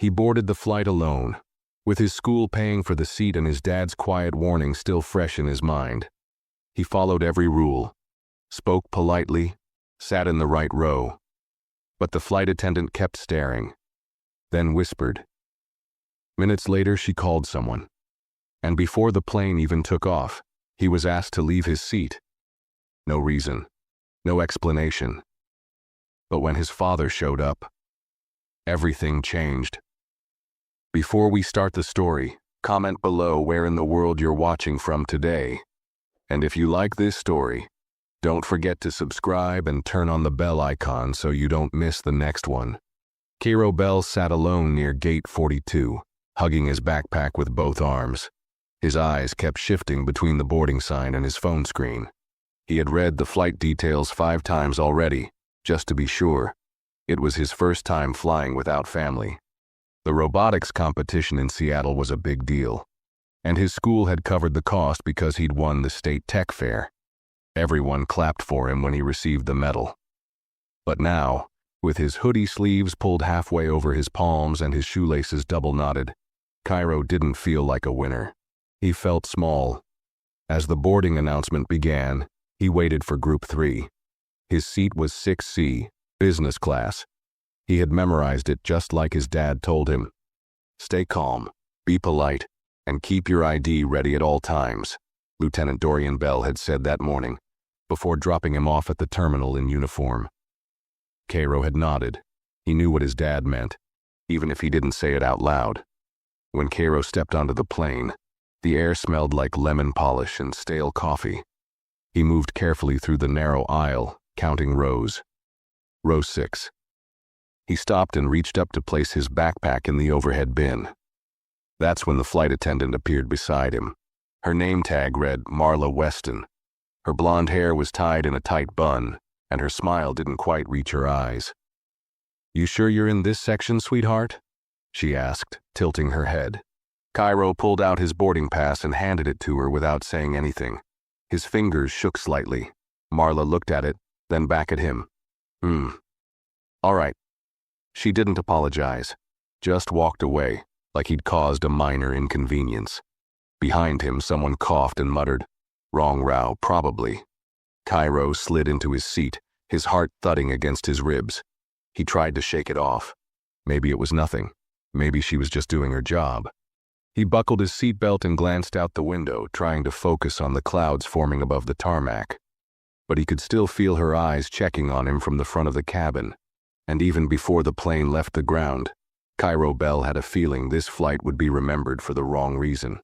He boarded the flight alone, with his school paying for the seat and his dad's quiet warning still fresh in his mind. He followed every rule, spoke politely, sat in the right row. But the flight attendant kept staring, then whispered. Minutes later, she called someone. And before the plane even took off, he was asked to leave his seat. No reason, no explanation. But when his father showed up, everything changed. Before we start the story, comment below where in the world you're watching from today. And if you like this story, don't forget to subscribe and turn on the bell icon so you don't miss the next one. Cairo Bell sat alone near gate 42, hugging his backpack with both arms. His eyes kept shifting between the boarding sign and his phone screen. He had read the flight details 5 times already, just to be sure. It was his first time flying without family. The robotics competition in Seattle was a big deal, and his school had covered the cost because he'd won the state tech fair. Everyone clapped for him when he received the medal. But now, with his hoodie sleeves pulled halfway over his palms and his shoelaces double-knotted, Cairo didn't feel like a winner. He felt small. As the boarding announcement began, he waited for Group 3. His seat was 6C, business class. He had memorized it just like his dad told him. Stay calm, be polite, and keep your ID ready at all times, Lieutenant Dorian Bell had said that morning, before dropping him off at the terminal in uniform. Cairo had nodded. He knew what his dad meant, even if he didn't say it out loud. When Cairo stepped onto the plane, the air smelled like lemon polish and stale coffee. He moved carefully through the narrow aisle, counting rows. Row 6. He stopped and reached up to place his backpack in the overhead bin. That's when the flight attendant appeared beside him. Her name tag read Marla Weston. Her blonde hair was tied in a tight bun, and her smile didn't quite reach her eyes. You sure you're in this section, sweetheart? She asked, tilting her head. Cairo pulled out his boarding pass and handed it to her without saying anything. His fingers shook slightly. Marla looked at it, then back at him. All right. She didn't apologize, just walked away, like he'd caused a minor inconvenience. Behind him, someone coughed and muttered, Wrong row, probably. Cairo slid into his seat, his heart thudding against his ribs. He tried to shake it off. Maybe it was nothing. Maybe she was just doing her job. He buckled his seatbelt and glanced out the window, trying to focus on the clouds forming above the tarmac. But he could still feel her eyes checking on him from the front of the cabin. And even before the plane left the ground, Cairo Bell had a feeling this flight would be remembered for the wrong reason.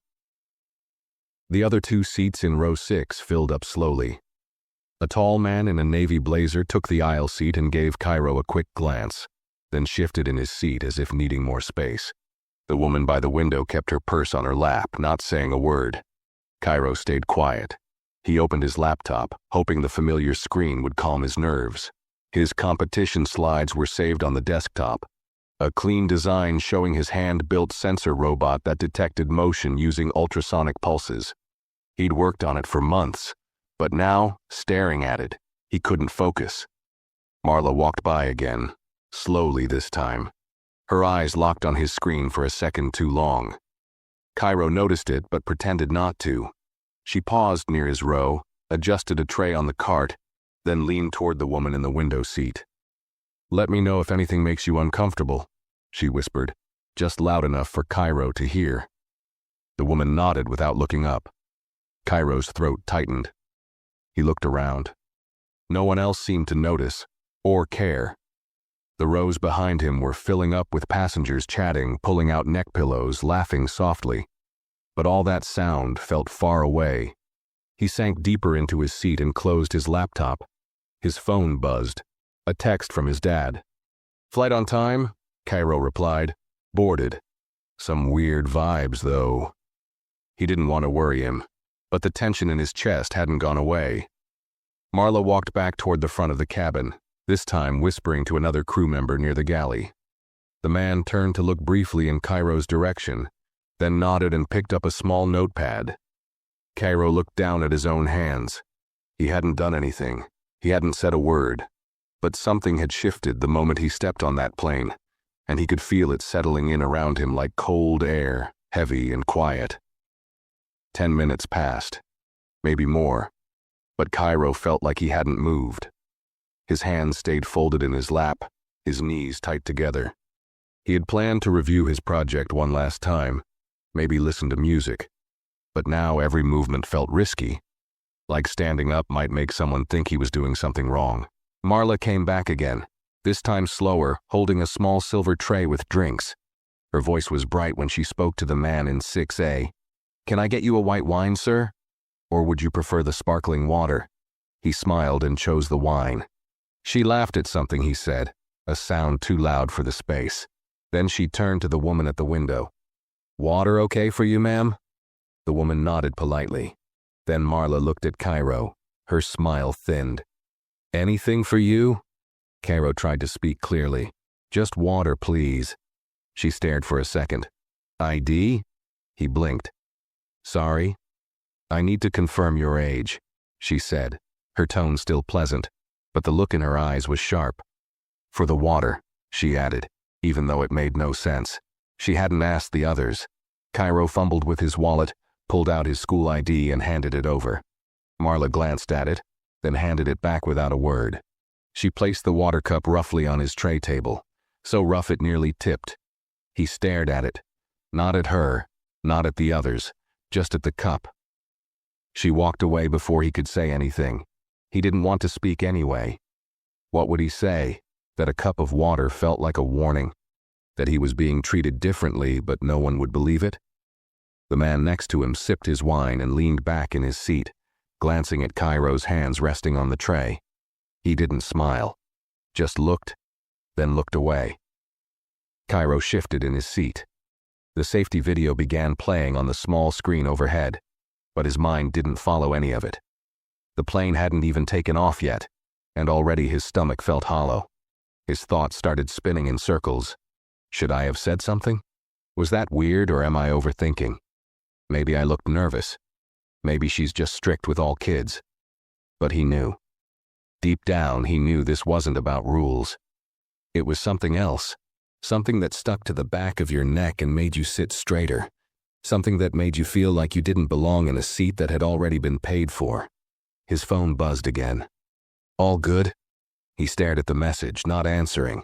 The other 2 seats in row 6 filled up slowly. A tall man in a navy blazer took the aisle seat and gave Cairo a quick glance, then shifted in his seat as if needing more space. The woman by the window kept her purse on her lap, not saying a word. Cairo stayed quiet. He opened his laptop, hoping the familiar screen would calm his nerves. His competition slides were saved on the desktop, a clean design showing his hand-built sensor robot that detected motion using ultrasonic pulses. He'd worked on it for months, but now, staring at it, he couldn't focus. Marla walked by again, slowly this time. Her eyes locked on his screen for a second too long. Cairo noticed it but pretended not to. She paused near his row, adjusted a tray on the cart, then leaned toward the woman in the window seat. Let me know if anything makes you uncomfortable, she whispered, just loud enough for Cairo to hear. The woman nodded without looking up. Cairo's throat tightened. He looked around. No one else seemed to notice, or care. The rows behind him were filling up with passengers chatting, pulling out neck pillows, laughing softly. But all that sound felt far away. He sank deeper into his seat and closed his laptop. His phone buzzed. A text from his dad. Flight on time? Cairo replied. Boarded. Some weird vibes, though. He didn't want to worry him, but the tension in his chest hadn't gone away. Marla walked back toward the front of the cabin, this time whispering to another crew member near the galley. The man turned to look briefly in Cairo's direction, then nodded and picked up a small notepad. Cairo looked down at his own hands. He hadn't done anything. He hadn't said a word. But something had shifted the moment he stepped on that plane, and he could feel it settling in around him like cold air, heavy and quiet. 10 minutes passed, maybe more, but Cairo felt like he hadn't moved. His hands stayed folded in his lap, his knees tight together. He had planned to review his project one last time, maybe listen to music, but now every movement felt risky, like standing up might make someone think he was doing something wrong. Marla came back again, this time slower, holding a small silver tray with drinks. Her voice was bright when she spoke to the man in 6A. "Can I get you a white wine, sir? Or would you prefer the sparkling water?" He smiled and chose the wine. She laughed at something he said, a sound too loud for the space. Then she turned to the woman at the window. "Water okay for you, ma'am?" The woman nodded politely. Then Marla looked at Cairo. Her smile thinned. "Anything for you?" Cairo tried to speak clearly. "Just water, please." She stared for a second. "ID?" He blinked. "Sorry? I need to confirm your age," she said, her tone still pleasant, but the look in her eyes was sharp. "For the water," she added, even though it made no sense. She hadn't asked the others. Cairo fumbled with his wallet, pulled out his school ID and handed it over. Marla glanced at it, then handed it back without a word. She placed the water cup roughly on his tray table, so rough it nearly tipped. He stared at it, not at her, not at the others, just at the cup. She walked away before he could say anything. He didn't want to speak anyway. What would he say? That a cup of water felt like a warning? That he was being treated differently, but no one would believe it? The man next to him sipped his wine and leaned back in his seat, glancing at Cairo's hands resting on the tray. He didn't smile, just looked, then looked away. Cairo shifted in his seat. The safety video began playing on the small screen overhead, but his mind didn't follow any of it. The plane hadn't even taken off yet, and already his stomach felt hollow. His thoughts started spinning in circles. Should I have said something? Was that weird, or am I overthinking? Maybe I looked nervous. Maybe she's just strict with all kids. But he knew. Deep down, he knew this wasn't about rules. It was something else. Something that stuck to the back of your neck and made you sit straighter. Something that made you feel like you didn't belong in a seat that had already been paid for. His phone buzzed again. "All good?" He stared at the message, not answering.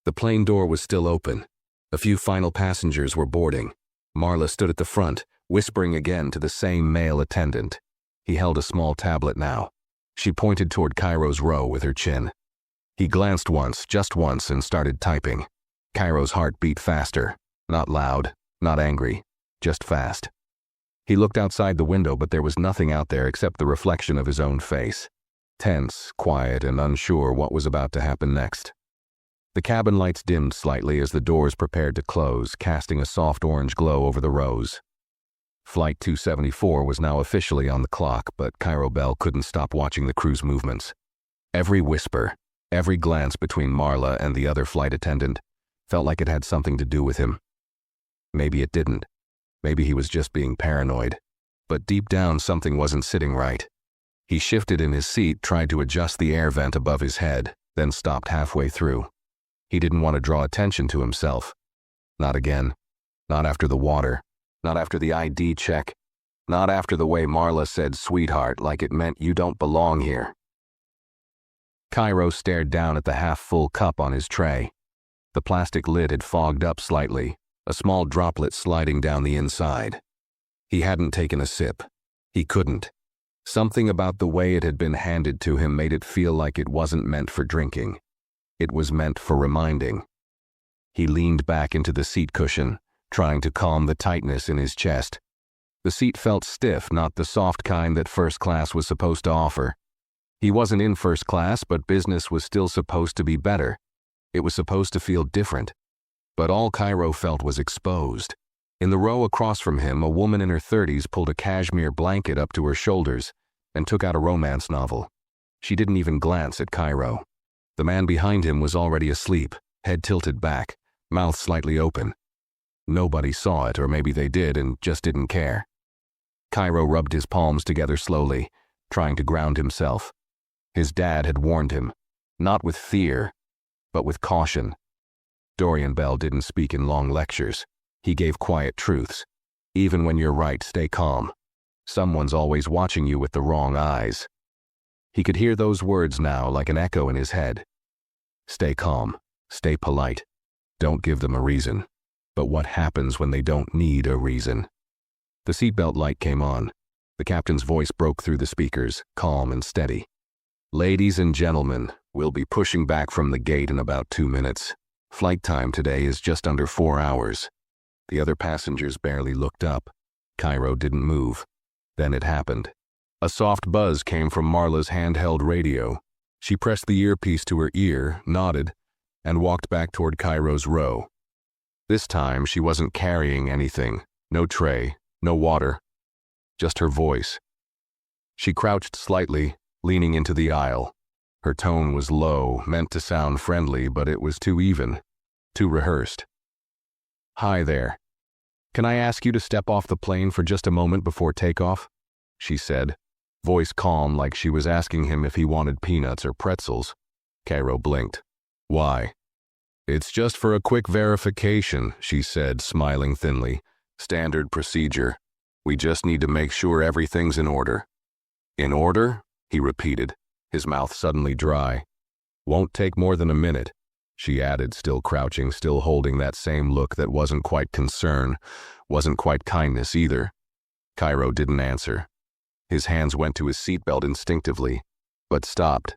The plane door was still open. A few final passengers were boarding. Marla stood at the front, whispering again to the same male attendant. He held a small tablet now. She pointed toward Cairo's row with her chin. He glanced once, just once, and started typing. Cairo's heart beat faster. Not loud, not angry, just fast. He looked outside the window, but there was nothing out there except the reflection of his own face. Tense, quiet, and unsure what was about to happen next. The cabin lights dimmed slightly as the doors prepared to close, casting a soft orange glow over the rows. Flight 274 was now officially on the clock, but Cairo Bell couldn't stop watching the crew's movements. Every whisper, every glance between Marla and the other flight attendant felt like it had something to do with him. Maybe it didn't. Maybe he was just being paranoid. But deep down, something wasn't sitting right. He shifted in his seat, tried to adjust the air vent above his head, then stopped halfway through. He didn't want to draw attention to himself. Not again. Not after the water. Not after the ID check. Not after the way Marla said "sweetheart" like it meant you don't belong here. Cairo stared down at the half-full cup on his tray. The plastic lid had fogged up slightly, a small droplet sliding down the inside. He hadn't taken a sip. He couldn't. Something about the way it had been handed to him made it feel like it wasn't meant for drinking. It was meant for reminding. He leaned back into the seat cushion, trying to calm the tightness in his chest. The seat felt stiff, not the soft kind that first class was supposed to offer. He wasn't in first class, but business was still supposed to be better. It was supposed to feel different. But all Cairo felt was exposed. In the row across from him, a woman in her 30s pulled a cashmere blanket up to her shoulders and took out a romance novel. She didn't even glance at Cairo. The man behind him was already asleep, head tilted back, mouth slightly open. Nobody saw it, or maybe they did and just didn't care. Cairo rubbed his palms together slowly, trying to ground himself. His dad had warned him, not with fear, but with caution. Dorian Bell didn't speak in long lectures. He gave quiet truths. Even when you're right, stay calm. Someone's always watching you with the wrong eyes. He could hear those words now like an echo in his head. Stay calm. Stay polite. Don't give them a reason. But what happens when they don't need a reason? The seatbelt light came on. The captain's voice broke through the speakers, calm and steady. Ladies and gentlemen, we'll be pushing back from the gate in about 2 minutes. Flight time today is just under 4 hours. The other passengers barely looked up. Cairo didn't move. Then it happened. A soft buzz came from Marla's handheld radio. She pressed the earpiece to her ear, nodded, and walked back toward Cairo's row. This time she wasn't carrying anything. No tray, no water. Just her voice. She crouched slightly, leaning into the aisle. Her tone was low, meant to sound friendly, but it was too even, too rehearsed. Hi there. Can I ask you to step off the plane for just a moment before takeoff? She said, voice calm like she was asking him if he wanted peanuts or pretzels. Cairo blinked. Why? It's just for a quick verification, she said, smiling thinly. Standard procedure. We just need to make sure everything's in order. In order? He repeated, his mouth suddenly dry. Won't take more than a minute, she added, still crouching, still holding that same look that wasn't quite concern, wasn't quite kindness either. Cairo didn't answer. His hands went to his seatbelt instinctively, but stopped.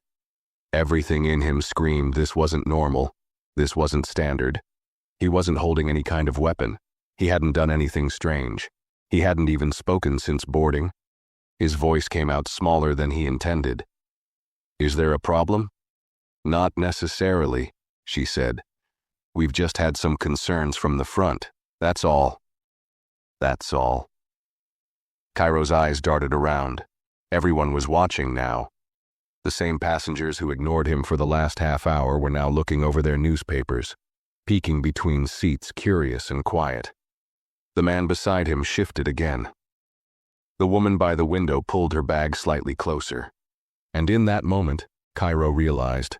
Everything in him screamed this wasn't normal. This wasn't standard. He wasn't holding any kind of weapon. He hadn't done anything strange. He hadn't even spoken since boarding. His voice came out smaller than he intended. Is there a problem? Not necessarily, she said. We've just had some concerns from the front. That's all. That's all. Cairo's eyes darted around. Everyone was watching now. The same passengers who ignored him for the last half hour were now looking over their newspapers, peeking between seats, curious and quiet. The man beside him shifted again. The woman by the window pulled her bag slightly closer. And in that moment, Cairo realized.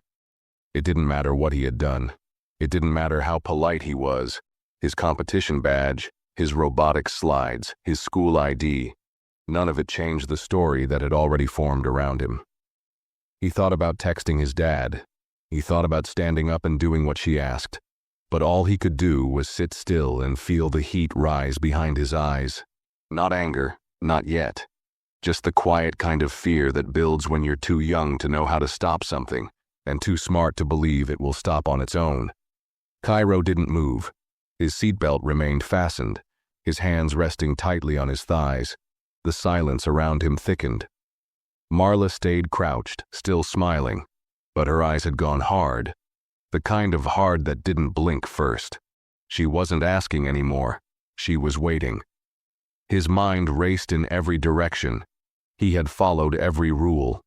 It didn't matter what he had done. It didn't matter how polite he was. His competition badge, his robotic slides, his school ID. None of it changed the story that had already formed around him. He thought about texting his dad. He thought about standing up and doing what she asked. But all he could do was sit still and feel the heat rise behind his eyes. Not anger, not yet. Just the quiet kind of fear that builds when you're too young to know how to stop something, and too smart to believe it will stop on its own. Cairo didn't move. His seatbelt remained fastened, his hands resting tightly on his thighs. The silence around him thickened. Marla stayed crouched, still smiling, but her eyes had gone hard. The kind of hard that didn't blink first. She wasn't asking anymore. She was waiting. His mind raced in every direction. He had followed every rule.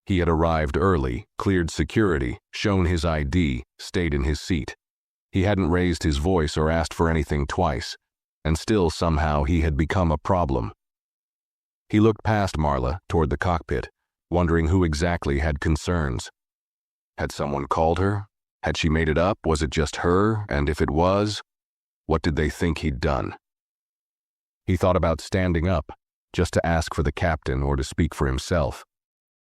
He had arrived early, cleared security, shown his ID, stayed in his seat. He hadn't raised his voice or asked for anything twice, and still somehow he had become a problem. He looked past Marla, toward the cockpit, wondering who exactly had concerns. Had someone called her? Had she made it up? Was it just her? And if it was, what did they think he'd done? He thought about standing up, just to ask for the captain or to speak for himself.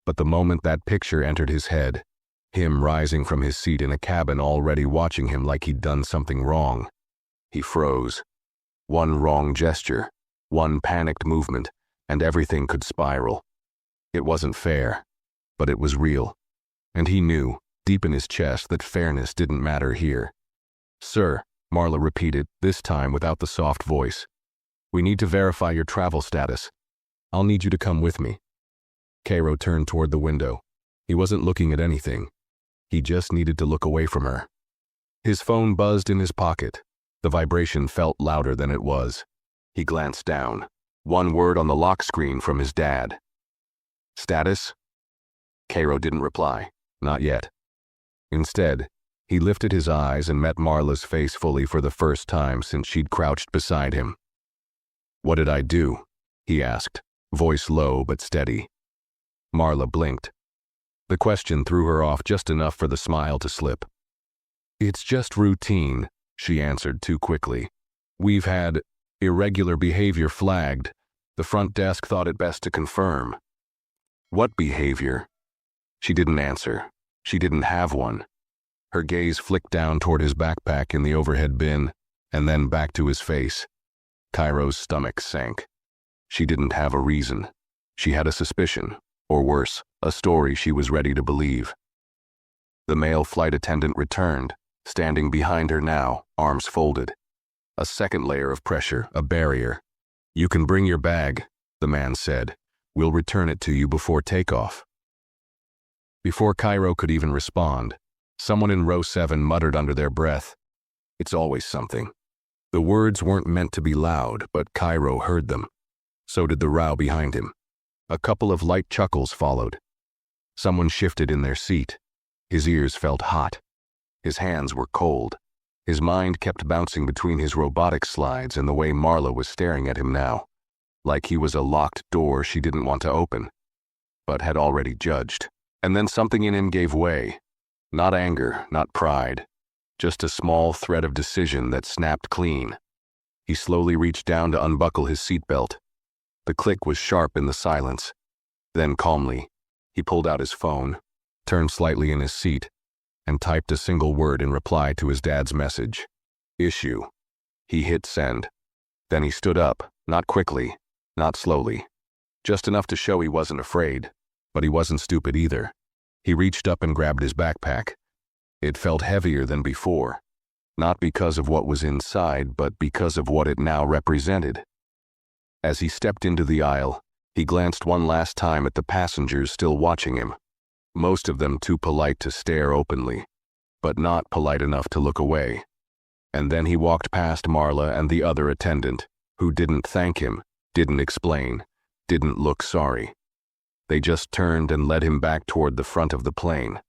But the moment that picture entered his head, him rising from his seat in a cabin already watching him like he'd done something wrong, he froze. One wrong gesture, one panicked movement, and everything could spiral. It wasn't fair, but it was real. And he knew, deep in his chest, that fairness didn't matter here. Sir, Marla repeated, this time without the soft voice. We need to verify your travel status. I'll need you to come with me. Cairo turned toward the window. He wasn't looking at anything. He just needed to look away from her. His phone buzzed in his pocket. The vibration felt louder than it was. He glanced down. One word on the lock screen from his dad. Status? Cairo didn't reply. Not yet. Instead, he lifted his eyes and met Marla's face fully for the first time since she'd crouched beside him. What did I do? He asked, voice low but steady. Marla blinked. The question threw her off just enough for the smile to slip. It's just routine, she answered too quickly. "We've had irregular behavior flagged. The front desk thought it best to confirm." "What behavior?" She didn't answer. She didn't have one. Her gaze flicked down toward his backpack in the overhead bin, and then back to his face. Cairo's stomach sank. She didn't have a reason. She had a suspicion, or worse, a story she was ready to believe. The male flight attendant returned, standing behind her now, arms folded. A second layer of pressure, a barrier. "You can bring your bag," the man said. "We'll return it to you before takeoff." Before Cairo could even respond, someone in row 7 muttered under their breath, "It's always something." The words weren't meant to be loud, but Cairo heard them. So did the row behind him. A couple of light chuckles followed. Someone shifted in their seat. His ears felt hot. His hands were cold. His mind kept bouncing between his robotic slides and the way Marla was staring at him now, like he was a locked door she didn't want to open, but had already judged. And then something in him gave way. Not anger, not pride, just a small thread of decision that snapped clean. He slowly reached down to unbuckle his seatbelt. The click was sharp in the silence. Then calmly, he pulled out his phone, turned slightly in his seat, and typed a single word in reply to his dad's message. "Issue." He hit send. Then he stood up, not quickly, not slowly. Just enough to show he wasn't afraid, but he wasn't stupid either. He reached up and grabbed his backpack. It felt heavier than before, not because of what was inside, but because of what it now represented. As he stepped into the aisle, he glanced one last time at the passengers still watching him, most of them too polite to stare openly, but not polite enough to look away. And then he walked past Marla and the other attendant, who didn't thank him, didn't explain, didn't look sorry. They just turned and led him back toward the front of the plane.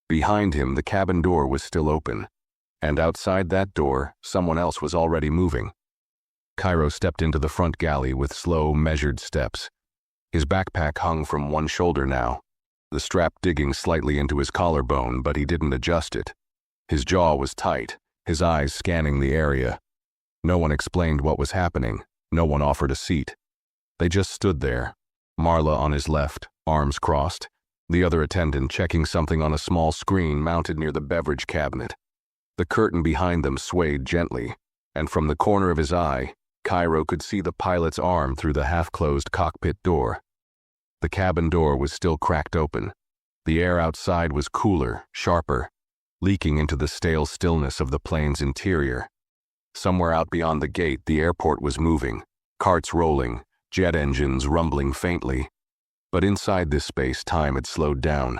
Behind him, the cabin door was still open, and outside that door, someone else was already moving. Cairo stepped into the front galley with slow, measured steps. His backpack hung from one shoulder now, the strap digging slightly into his collarbone, but he didn't adjust it. His jaw was tight, his eyes scanning the area. No one explained what was happening. No one offered a seat. They just stood there, Marla on his left, arms crossed, the other attendant checking something on a small screen mounted near the beverage cabinet. The curtain behind them swayed gently, and from the corner of his eye, Cairo could see the pilot's arm through the half-closed cockpit door. The cabin door was still cracked open. The air outside was cooler, sharper, leaking into the stale stillness of the plane's interior. Somewhere out beyond the gate, the airport was moving, carts rolling, jet engines rumbling faintly. But inside this space, time had slowed down.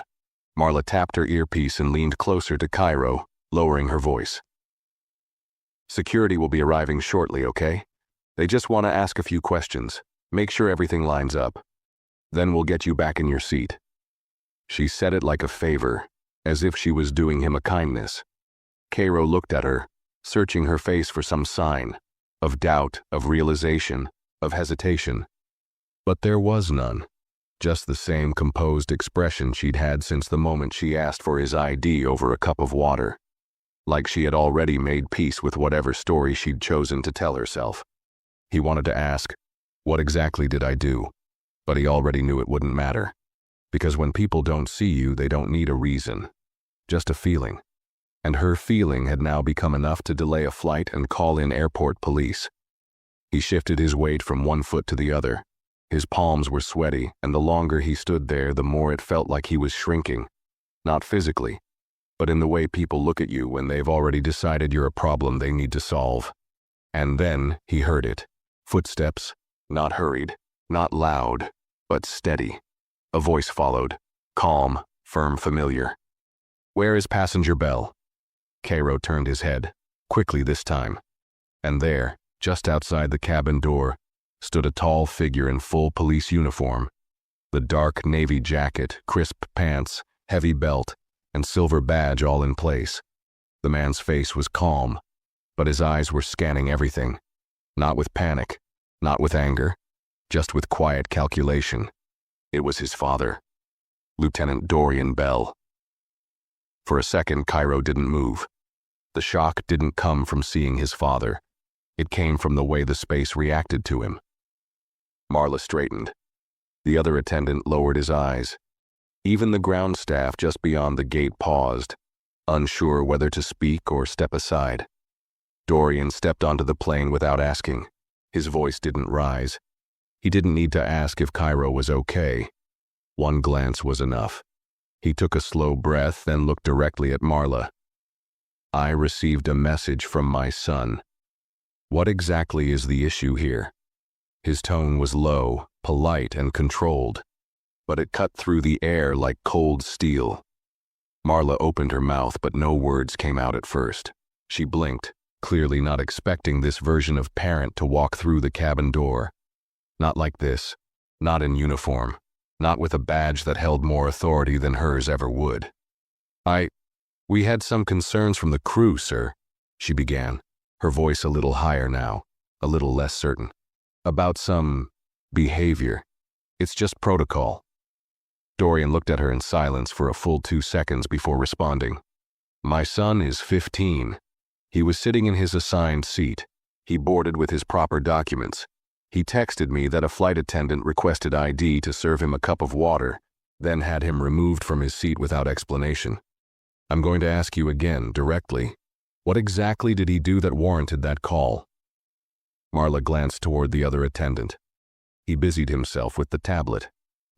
Marla tapped her earpiece and leaned closer to Cairo, lowering her voice. "Security will be arriving shortly, okay? They just want to ask a few questions. Make sure everything lines up. Then we'll get you back in your seat." She said it like a favor, as if she was doing him a kindness. Cairo looked at her, searching her face for some sign, of doubt, of realization, of hesitation. But there was none. Just the same composed expression she'd had since the moment she asked for his ID over a cup of water. Like she had already made peace with whatever story she'd chosen to tell herself. He wanted to ask, "What exactly did I do?" But he already knew it wouldn't matter. Because when people don't see you, they don't need a reason. Just a feeling. And her feeling had now become enough to delay a flight and call in airport police. He shifted his weight from one foot to the other. His palms were sweaty, and the longer he stood there, the more it felt like he was shrinking. Not physically, but in the way people look at you when they've already decided you're a problem they need to solve. And then he heard it. Footsteps, not hurried, not loud, but steady. A voice followed, calm, firm, familiar. "Where is passenger Bell?" Cairo turned his head, quickly this time. And there, just outside the cabin door, stood a tall figure in full police uniform. The dark navy jacket, crisp pants, heavy belt, and silver badge all in place. The man's face was calm, but his eyes were scanning everything. Not with panic, not with anger, just with quiet calculation. It was his father, Lieutenant Dorian Bell. For a second, Cairo didn't move. The shock didn't come from seeing his father. It came from the way the space reacted to him. Marla straightened. The other attendant lowered his eyes. Even the ground staff just beyond the gate paused, unsure whether to speak or step aside. Dorian stepped onto the plane without asking. His voice didn't rise. He didn't need to ask if Cairo was okay. One glance was enough. He took a slow breath, then looked directly at Marla. I received a message from my son. What exactly is the issue here? His tone was low, polite, and controlled, but it cut through the air like cold steel. Marla opened her mouth, but no words came out at first. She blinked, clearly not expecting this version of parent to walk through the cabin door. Not like this, not in uniform, not with a badge that held more authority than hers ever would. We had some concerns from the crew, sir, she began, her voice a little higher now, a little less certain. About some behavior. It's just protocol. Dorian looked at her in silence for a full 2 seconds before responding. My son is 15. He was sitting in his assigned seat. He boarded with his proper documents. He texted me that a flight attendant requested ID to serve him a cup of water, then had him removed from his seat without explanation. I'm going to ask you again, directly. What exactly did he do that warranted that call? Marla glanced toward the other attendant. He busied himself with the tablet.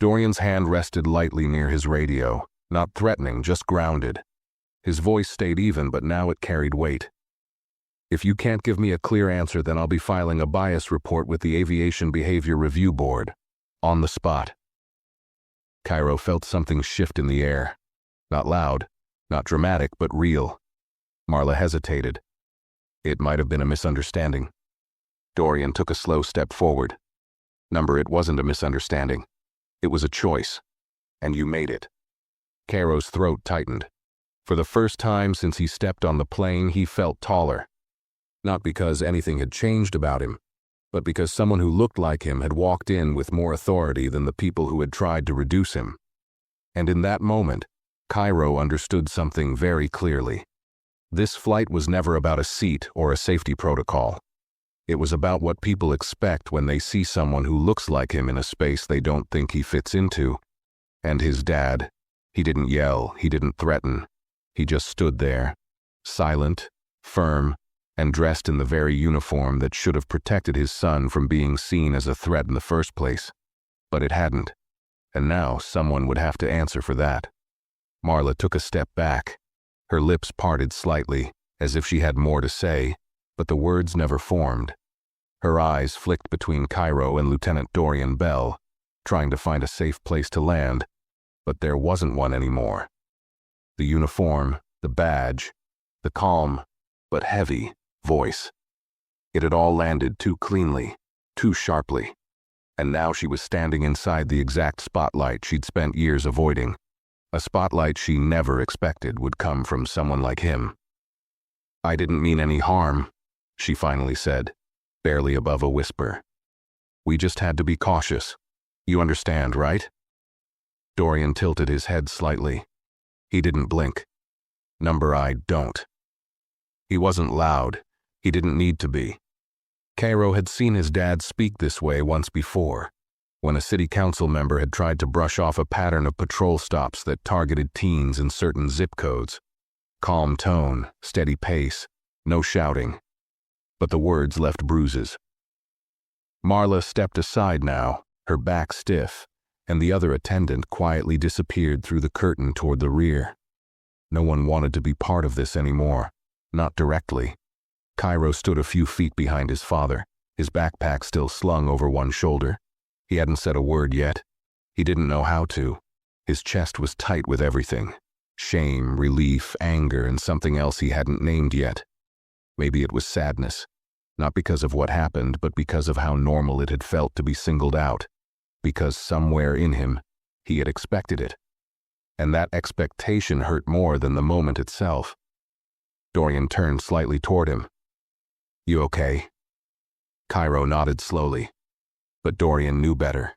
Dorian's hand rested lightly near his radio, not threatening, just grounded. His voice stayed even, but now it carried weight. If you can't give me a clear answer, then I'll be filing a bias report with the Aviation Behavior Review Board. On the spot. Cairo felt something shift in the air. Not loud, not dramatic, but real. Marla hesitated. It might have been a misunderstanding. Dorian took a slow step forward. It wasn't a misunderstanding. It was a choice. And you made it. Cairo's throat tightened. For the first time since he stepped on the plane, he felt taller. Not because anything had changed about him, but because someone who looked like him had walked in with more authority than the people who had tried to reduce him. And in that moment, Cairo understood something very clearly. This flight was never about a seat or a safety protocol. It was about what people expect when they see someone who looks like him in a space they don't think he fits into. And his dad, he didn't yell, he didn't threaten. He just stood there, silent, firm, and dressed in the very uniform that should have protected his son from being seen as a threat in the first place. But it hadn't. And now someone would have to answer for that. Marla took a step back. Her lips parted slightly, as if she had more to say, but the words never formed. Her eyes flicked between Cairo and Lieutenant Dorian Bell, trying to find a safe place to land, but there wasn't one anymore. The uniform, the badge, the calm, but heavy, voice. It had all landed too cleanly, too sharply, and now she was standing inside the exact spotlight she'd spent years avoiding. A spotlight she never expected would come from someone like him. I didn't mean any harm, she finally said, barely above a whisper. We just had to be cautious. You understand, right? Dorian tilted his head slightly. He didn't blink. I don't. He wasn't loud. He didn't need to be. Cairo had seen his dad speak this way once before, when a city council member had tried to brush off a pattern of patrol stops that targeted teens in certain zip codes. Calm tone, steady pace, no shouting. But the words left bruises. Marla stepped aside now, her back stiff, and the other attendant quietly disappeared through the curtain toward the rear. No one wanted to be part of this anymore, not directly. Cairo stood a few feet behind his father, his backpack still slung over one shoulder. He hadn't said a word yet. He didn't know how to. His chest was tight with everything. Shame, relief, anger, and something else he hadn't named yet. Maybe it was sadness. Not because of what happened, but because of how normal it had felt to be singled out. Because somewhere in him, he had expected it. And that expectation hurt more than the moment itself. Dorian turned slightly toward him. You okay? Cairo nodded slowly. But Dorian knew better.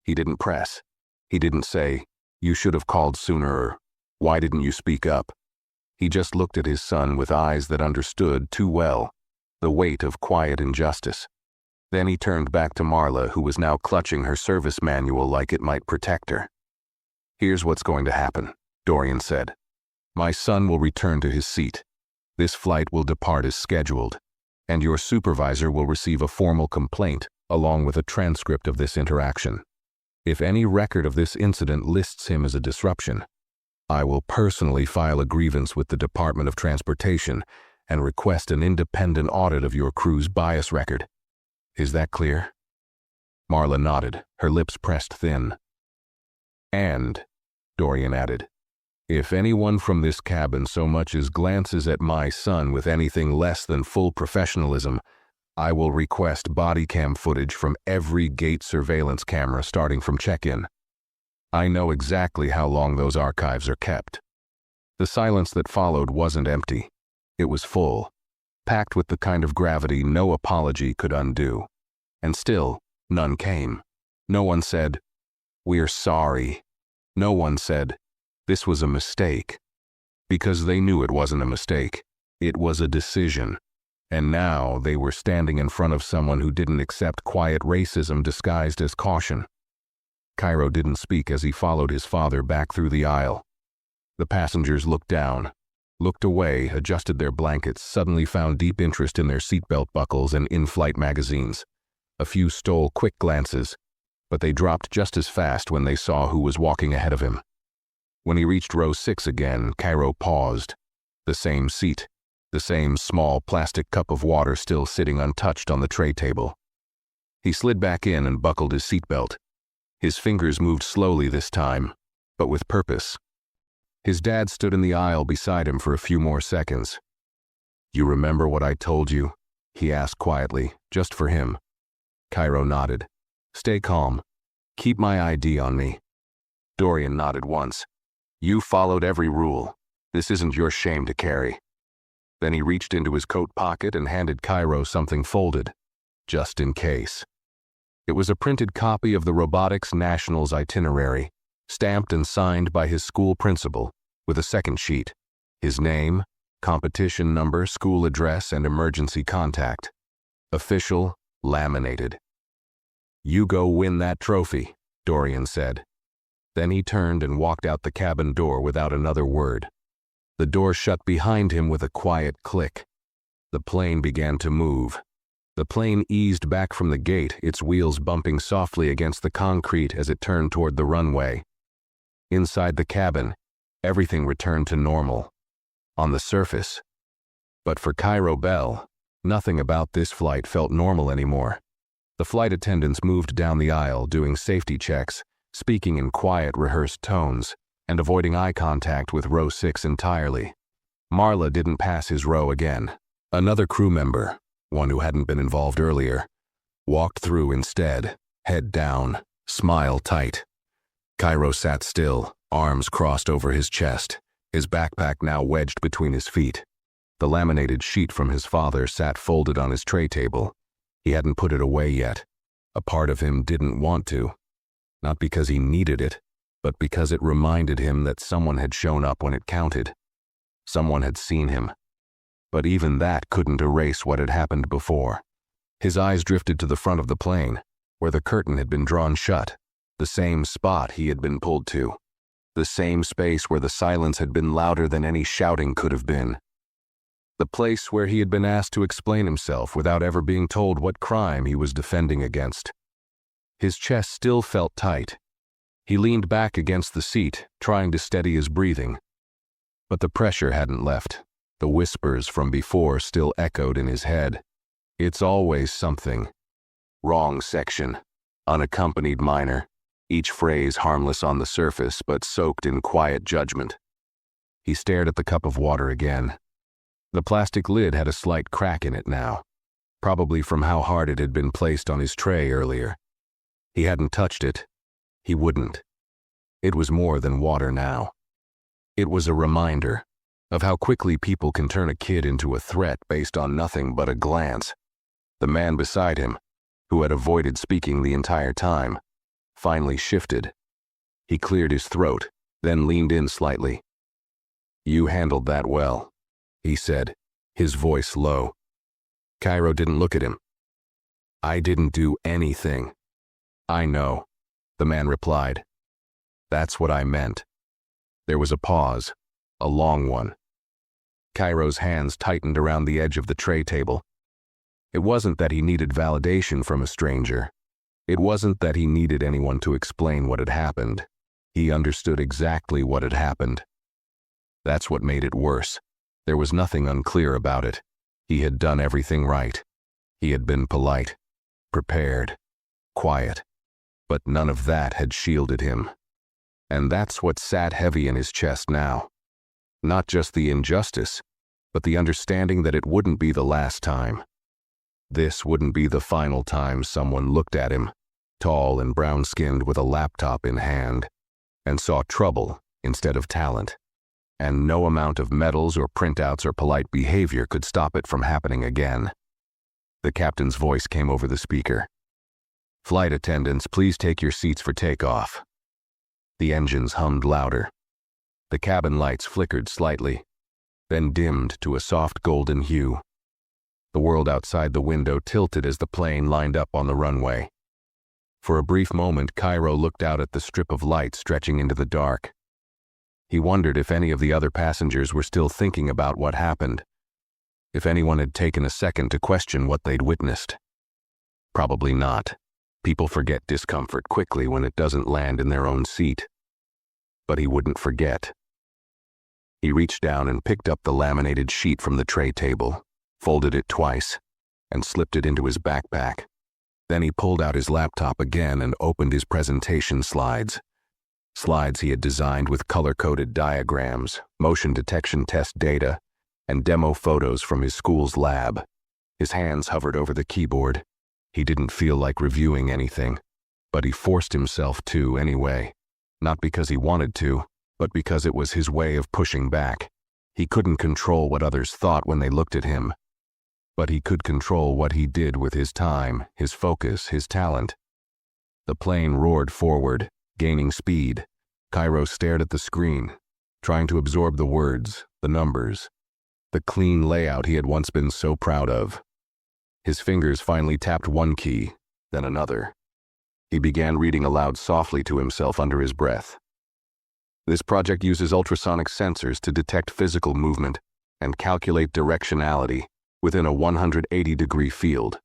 He didn't press. He didn't say, you should have called sooner, or why didn't you speak up? He just looked at his son with eyes that understood too well the weight of quiet injustice. Then he turned back to Marla, who was now clutching her service manual like it might protect her. "Here's what's going to happen," Dorian said. "My son will return to his seat. This flight will depart as scheduled, and your supervisor will receive a formal complaint along with a transcript of this interaction. If any record of this incident lists him as a disruption, I will personally file a grievance with the Department of Transportation and request an independent audit of your crew's bias record. Is that clear?" Marla nodded, her lips pressed thin. "And," Dorian added, "if anyone from this cabin so much as glances at my son with anything less than full professionalism, I will request body cam footage from every gate surveillance camera starting from check-in. I know exactly how long those archives are kept." The silence that followed wasn't empty. It was full, packed with the kind of gravity no apology could undo. And still, none came. No one said, "We're sorry." No one said, "This was a mistake." Because they knew it wasn't a mistake. It was a decision. And now they were standing in front of someone who didn't accept quiet racism disguised as caution. Cairo didn't speak as he followed his father back through the aisle. The passengers looked down, looked away, adjusted their blankets, suddenly found deep interest in their seatbelt buckles and in-flight magazines. A few stole quick glances, but they dropped just as fast when they saw who was walking ahead of him. When he reached row 6 again, Cairo paused. The same seat, the same small plastic cup of water still sitting untouched on the tray table. He slid back in and buckled his seatbelt. His fingers moved slowly this time, but with purpose. His dad stood in the aisle beside him for a few more seconds. "You remember what I told you?" he asked quietly, just for him. Cairo nodded. "Stay calm. Keep my ID on me." Dorian nodded once. "You followed every rule. This isn't your shame to carry." Then he reached into his coat pocket and handed Cairo something folded, just in case. It was a printed copy of the Robotics Nationals itinerary, stamped and signed by his school principal, with a second sheet, his name, competition number, school address, and emergency contact. Official, laminated. "You go win that trophy," Dorian said. Then he turned and walked out the cabin door without another word. The door shut behind him with a quiet click. The plane began to move. The plane eased back from the gate, its wheels bumping softly against the concrete as it turned toward the runway. Inside the cabin, everything returned to normal. On the surface. But for Cairo Bell, nothing about this flight felt normal anymore. The flight attendants moved down the aisle, doing safety checks, speaking in quiet, rehearsed tones, and avoiding eye contact with row 6 entirely. Marla didn't pass his row again. Another crew member, one who hadn't been involved earlier, walked through instead, head down, smile tight. Cairo sat still, arms crossed over his chest, his backpack now wedged between his feet. The laminated sheet from his father sat folded on his tray table. He hadn't put it away yet. A part of him didn't want to. Not because he needed it, but because it reminded him that someone had shown up when it counted. Someone had seen him. But even that couldn't erase what had happened before. His eyes drifted to the front of the plane, where the curtain had been drawn shut, the same spot he had been pulled to, the same space where the silence had been louder than any shouting could have been. The place where he had been asked to explain himself without ever being told what crime he was defending against. His chest still felt tight. He leaned back against the seat, trying to steady his breathing. But the pressure hadn't left. The whispers from before still echoed in his head. "It's always something. Wrong section. Unaccompanied minor." Each phrase harmless on the surface, but soaked in quiet judgment. He stared at the cup of water again. The plastic lid had a slight crack in it now, probably from how hard it had been placed on his tray earlier. He hadn't touched it. He wouldn't. It was more than water now. It was a reminder of how quickly people can turn a kid into a threat based on nothing but a glance. The man beside him, who had avoided speaking the entire time, finally shifted. He cleared his throat, then leaned in slightly. "You handled that well," he said, his voice low. Cairo didn't look at him. "I didn't do anything." "I know," the man replied. "That's what I meant." There was a pause, a long one. Cairo's hands tightened around the edge of the tray table. It wasn't that he needed validation from a stranger. It wasn't that he needed anyone to explain what had happened. He understood exactly what had happened. That's what made it worse. There was nothing unclear about it. He had done everything right. He had been polite, prepared, quiet. But none of that had shielded him. And that's what sat heavy in his chest now. Not just the injustice, but the understanding that it wouldn't be the last time. This wouldn't be the final time someone looked at him, tall and brown-skinned with a laptop in hand, and saw trouble instead of talent. And no amount of medals or printouts or polite behavior could stop it from happening again. The captain's voice came over the speaker. "Flight attendants, please take your seats for takeoff." The engines hummed louder. The cabin lights flickered slightly, then dimmed to a soft golden hue. The world outside the window tilted as the plane lined up on the runway. For a brief moment, Cairo looked out at the strip of light stretching into the dark. He wondered if any of the other passengers were still thinking about what happened, if anyone had taken a second to question what they'd witnessed. Probably not. People forget discomfort quickly when it doesn't land in their own seat. But he wouldn't forget. He reached down and picked up the laminated sheet from the tray table, folded it twice, and slipped it into his backpack. Then he pulled out his laptop again and opened his presentation slides. Slides he had designed with color-coded diagrams, motion detection test data, and demo photos from his school's lab. His hands hovered over the keyboard. He didn't feel like reviewing anything, but he forced himself to anyway. Not because he wanted to, but because it was his way of pushing back. He couldn't control what others thought when they looked at him, but he could control what he did with his time, his focus, his talent. The plane roared forward, gaining speed. Cairo stared at the screen, trying to absorb the words, the numbers, the clean layout he had once been so proud of. His fingers finally tapped one key, then another. He began reading aloud softly to himself under his breath. This project uses ultrasonic sensors to detect physical movement and calculate directionality within a 180-degree field.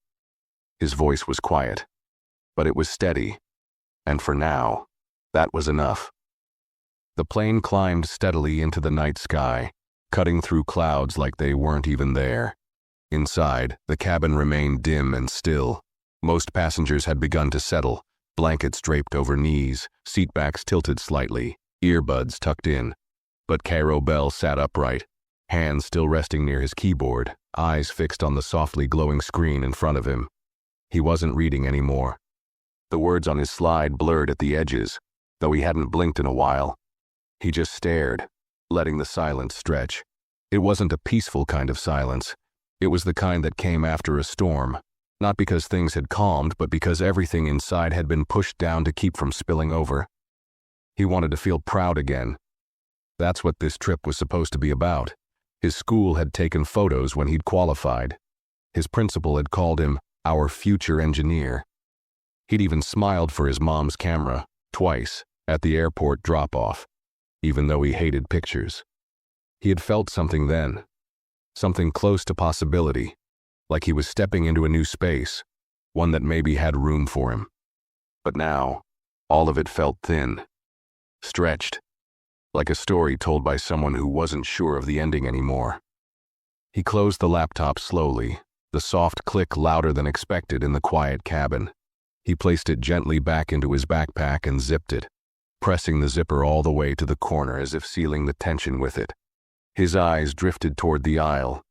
His voice was quiet, but it was steady, and for now, that was enough. The plane climbed steadily into the night sky, cutting through clouds like they weren't even there. Inside, the cabin remained dim and still. Most passengers had begun to settle, blankets draped over knees, seatbacks tilted slightly, earbuds tucked in. But Cairo Bell sat upright, hands still resting near his keyboard, eyes fixed on the softly glowing screen in front of him. He wasn't reading anymore. The words on his slide blurred at the edges, though he hadn't blinked in a while. He just stared, letting the silence stretch. It wasn't a peaceful kind of silence. It was the kind that came after a storm, not because things had calmed, but because everything inside had been pushed down to keep from spilling over. He wanted to feel proud again. That's what this trip was supposed to be about. His school had taken photos when he'd qualified. His principal had called him our future engineer. He'd even smiled for his mom's camera, twice, at the airport drop-off, even though he hated pictures. He had felt something then. Something close to possibility, like he was stepping into a new space, one that maybe had room for him. But now, all of it felt thin, stretched, like a story told by someone who wasn't sure of the ending anymore. He closed the laptop slowly, the soft click louder than expected in the quiet cabin. He placed it gently back into his backpack and zipped it, pressing the zipper all the way to the corner as if sealing the tension with it. His eyes drifted toward the aisle.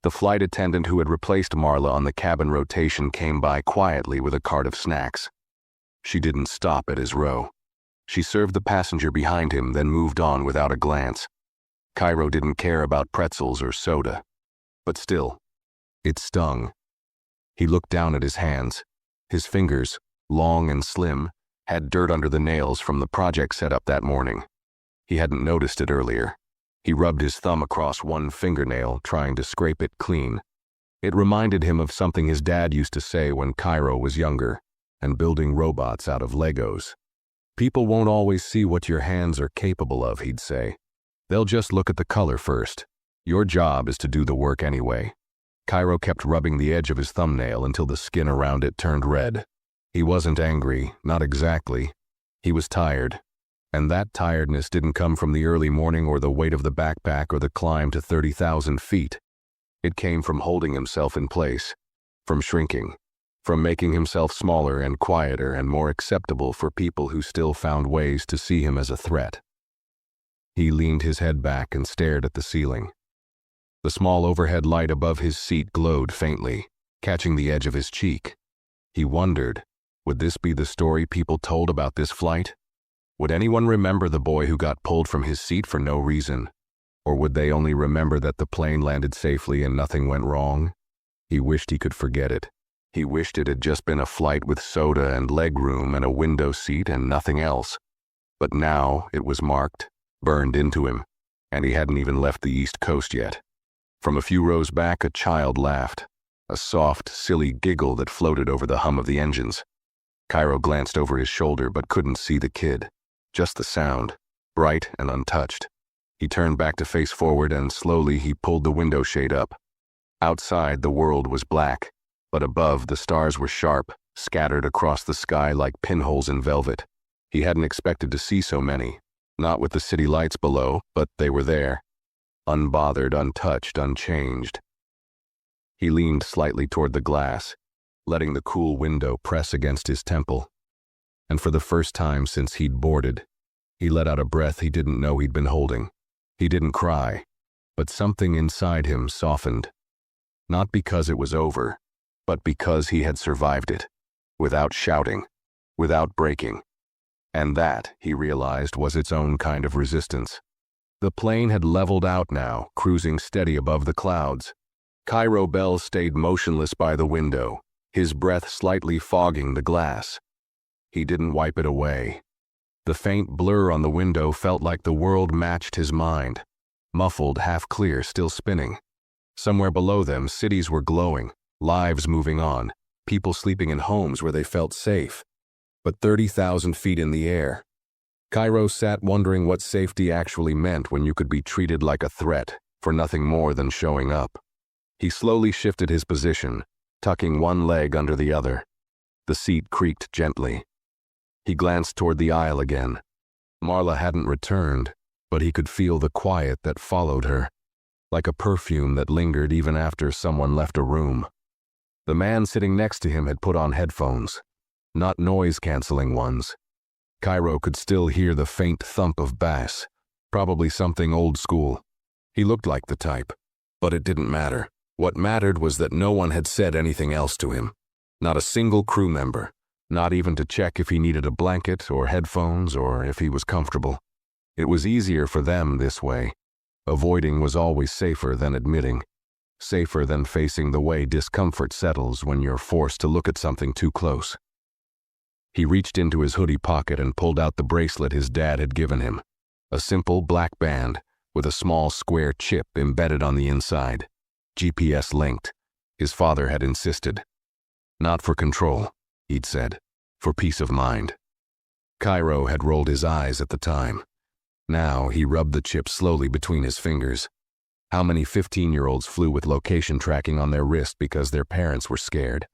The flight attendant who had replaced Marla on the cabin rotation came by quietly with a cart of snacks. She didn't stop at his row. She served the passenger behind him, then moved on without a glance. Cairo didn't care about pretzels or soda. But still, it stung. He looked down at his hands. His fingers, long and slim, had dirt under the nails from the project set up that morning. He hadn't noticed it earlier. He rubbed his thumb across one fingernail, trying to scrape it clean. It reminded him of something his dad used to say when Cairo was younger and building robots out of Legos. People won't always see what your hands are capable of, he'd say. They'll just look at the color first. Your job is to do the work anyway. Cairo kept rubbing the edge of his thumbnail until the skin around it turned red. He wasn't angry, not exactly. He was tired. And that tiredness didn't come from the early morning or the weight of the backpack or the climb to 30,000 feet. It came from holding himself in place, from shrinking, from making himself smaller and quieter and more acceptable for people who still found ways to see him as a threat. He leaned his head back and stared at the ceiling. The small overhead light above his seat glowed faintly, catching the edge of his cheek. He wondered, would this be the story people told about this flight? Would anyone remember the boy who got pulled from his seat for no reason? Or would they only remember that the plane landed safely and nothing went wrong? He wished he could forget it. He wished it had just been a flight with soda and legroom and a window seat and nothing else. But now it was marked, burned into him, and he hadn't even left the East Coast yet. From a few rows back, a child laughed, a soft, silly giggle that floated over the hum of the engines. Cairo glanced over his shoulder but couldn't see the kid. Just the sound, bright and untouched. He turned back to face forward and slowly he pulled the window shade up. Outside, the world was black, but above, the stars were sharp, scattered across the sky like pinholes in velvet. He hadn't expected to see so many, not with the city lights below, but they were there. Unbothered, untouched, unchanged. He leaned slightly toward the glass, letting the cool window press against his temple. And for the first time since he'd boarded, he let out a breath he didn't know he'd been holding. He didn't cry, but something inside him softened. Not because it was over, but because he had survived it, without shouting, without breaking. And that, he realized, was its own kind of resistance. The plane had leveled out now, cruising steady above the clouds. Cairo Bell stayed motionless by the window, his breath slightly fogging the glass. He didn't wipe it away. The faint blur on the window felt like the world matched his mind, muffled, half clear, still spinning. Somewhere below them, cities were glowing, lives moving on, people sleeping in homes where they felt safe. But 30,000 feet in the air, Cairo sat wondering what safety actually meant when you could be treated like a threat for nothing more than showing up. He slowly shifted his position, tucking one leg under the other. The seat creaked gently. He glanced toward the aisle again. Marla hadn't returned, but he could feel the quiet that followed her, like a perfume that lingered even after someone left a room. The man sitting next to him had put on headphones, not noise-canceling ones. Cairo could still hear the faint thump of bass, probably something old school. He looked like the type, but it didn't matter. What mattered was that no one had said anything else to him. Not a single crew member, not even to check if he needed a blanket or headphones or if he was comfortable. It was easier for them this way. Avoiding was always safer than admitting, safer than facing the way discomfort settles when you're forced to look at something too close. He reached into his hoodie pocket and pulled out the bracelet his dad had given him, a simple black band with a small square chip embedded on the inside. GPS linked, his father had insisted. Not for control, he'd said, for peace of mind. Cairo had rolled his eyes at the time. Now he rubbed the chip slowly between his fingers. How many 15-year-olds flew with location tracking on their wrist because their parents were scared,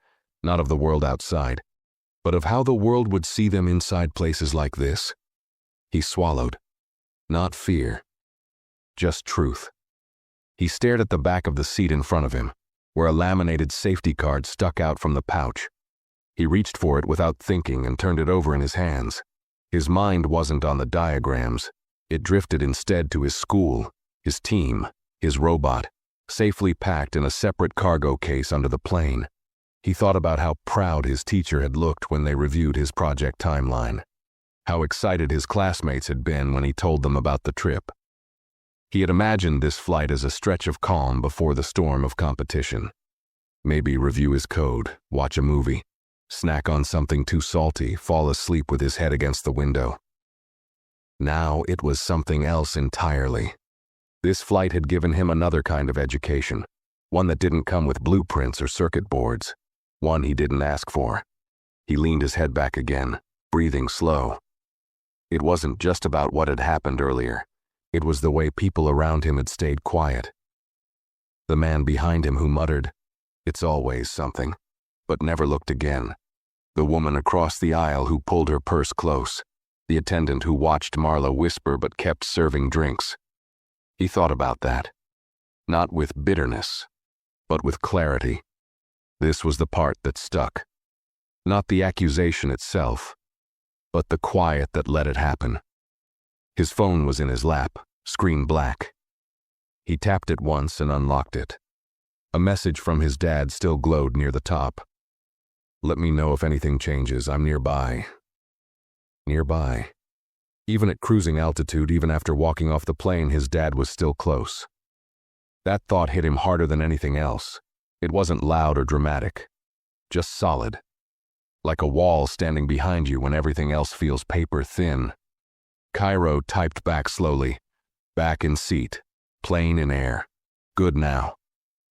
not of the world outside, but of how the world would see them inside places like this? He swallowed. Not fear, just truth. He stared at the back of the seat in front of him, where a laminated safety card stuck out from the pouch. He reached for it without thinking and turned it over in his hands. His mind wasn't on the diagrams. It drifted instead to his school, his team, his robot, safely packed in a separate cargo case under the plane. He thought about how proud his teacher had looked when they reviewed his project timeline, how excited his classmates had been when he told them about the trip. He had imagined this flight as a stretch of calm before the storm of competition. Maybe review his code, watch a movie, snack on something too salty, fall asleep with his head against the window. Now it was something else entirely. This flight had given him another kind of education, one that didn't come with blueprints or circuit boards, one he didn't ask for. He leaned his head back again, breathing slow. It wasn't just about what had happened earlier. It was the way people around him had stayed quiet. The man behind him who muttered, "It's always something," but never looked again. The woman across the aisle who pulled her purse close. The attendant who watched Marla whisper but kept serving drinks. He thought about that. Not with bitterness, but with clarity. This was the part that stuck. Not the accusation itself, but the quiet that let it happen. His phone was in his lap, screen black. He tapped it once and unlocked it. A message from his dad still glowed near the top. "Let me know if anything changes. I'm nearby." Nearby. Even at cruising altitude, even after walking off the plane, his dad was still close. That thought hit him harder than anything else. It wasn't loud or dramatic, just solid. Like a wall standing behind you when everything else feels paper thin. Cairo typed back slowly. Back in seat. Plane in air. Good now.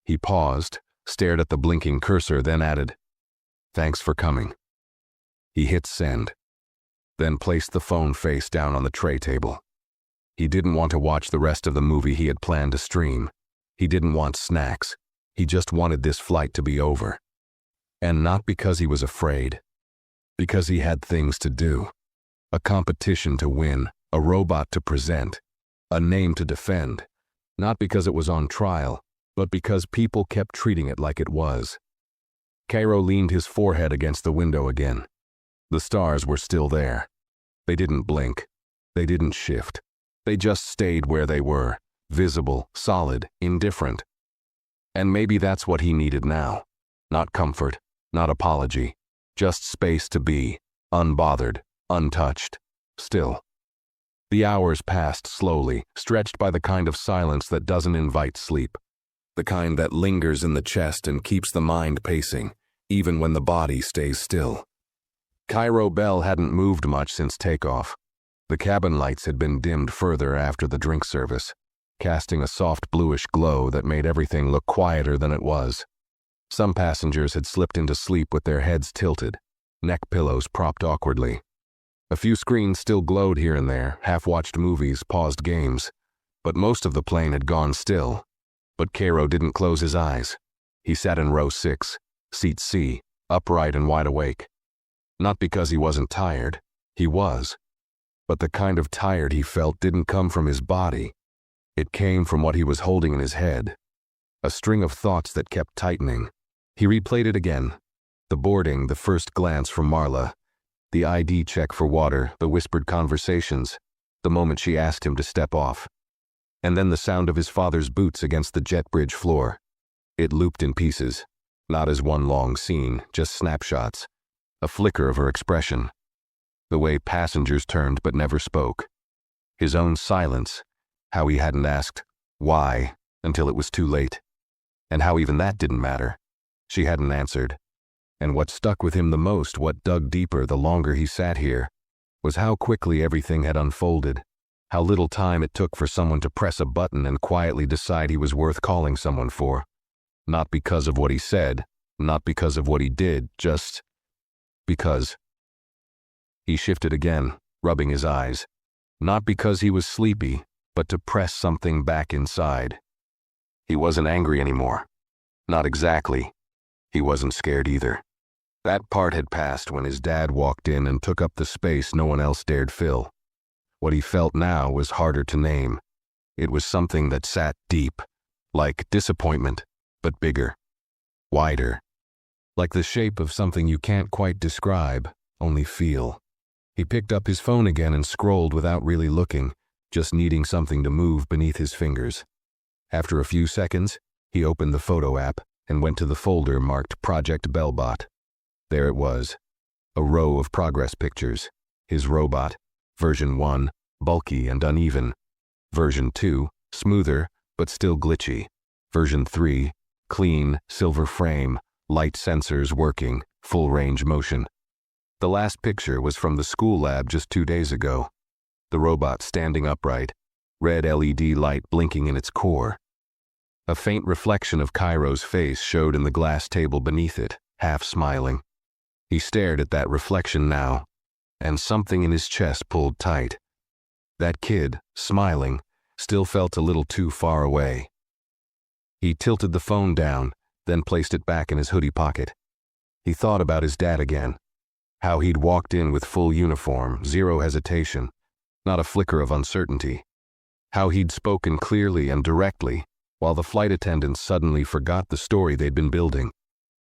He paused, stared at the blinking cursor, then added, "Thanks for coming." He hit send, then placed the phone face down on the tray table. He didn't want to watch the rest of the movie he had planned to stream. He didn't want snacks. He just wanted this flight to be over. And not because he was afraid. Because he had things to do. A competition to win, a robot to present, a name to defend. Not because it was on trial, but because people kept treating it like it was. Cairo leaned his forehead against the window again. The stars were still there. They didn't blink. They didn't shift. They just stayed where they were, visible, solid, indifferent. And maybe that's what he needed now. Not comfort, not apology, just space to be, unbothered, untouched, still. The hours passed slowly, stretched by the kind of silence that doesn't invite sleep. The kind that lingers in the chest and keeps the mind pacing, even when the body stays still. Cairo Bell hadn't moved much since takeoff. The cabin lights had been dimmed further after the drink service, casting a soft bluish glow that made everything look quieter than it was. Some passengers had slipped into sleep with their heads tilted, neck pillows propped awkwardly. A few screens still glowed here and there, half-watched movies, paused games, but most of the plane had gone still. But Cairo didn't close his eyes. He sat in row 6, seat C, upright and wide awake. Not because he wasn't tired, he was. But the kind of tired he felt didn't come from his body. It came from what he was holding in his head. A string of thoughts that kept tightening. He replayed it again. The boarding, the first glance from Marla, the ID check for water, the whispered conversations, the moment she asked him to step off. And then the sound of his father's boots against the jet bridge floor. It looped in pieces, not as one long scene, just snapshots. A flicker of her expression. The way passengers turned but never spoke. His own silence, how he hadn't asked why until it was too late. And how even that didn't matter. She hadn't answered. And what stuck with him the most, what dug deeper the longer he sat here, was how quickly everything had unfolded, how little time it took for someone to press a button and quietly decide he was worth calling someone for. Not because of what he said, not because of what he did, just because. He shifted again, rubbing his eyes. Not because he was sleepy, but to press something back inside. He wasn't angry anymore. Not exactly. He wasn't scared either. That part had passed when his dad walked in and took up the space no one else dared fill. What he felt now was harder to name. It was something that sat deep, like disappointment, but bigger, wider. Like the shape of something you can't quite describe, only feel. He picked up his phone again and scrolled without really looking, just needing something to move beneath his fingers. After a few seconds, he opened the photo app and went to the folder marked Project Bellbot. There it was, a row of progress pictures. His robot, version 1, bulky and uneven. Version 2, smoother, but still glitchy. Version 3, clean, silver frame, light sensors working, full range motion. The last picture was from the school lab just 2 days ago. The robot standing upright, red LED light blinking in its core. A faint reflection of Cairo's face showed in the glass table beneath it, half smiling. He stared at that reflection now, and something in his chest pulled tight. That kid, smiling, still felt a little too far away. He tilted the phone down, then placed it back in his hoodie pocket. He thought about his dad again. How he'd walked in with full uniform, zero hesitation, not a flicker of uncertainty. How he'd spoken clearly and directly, while the flight attendants suddenly forgot the story they'd been building.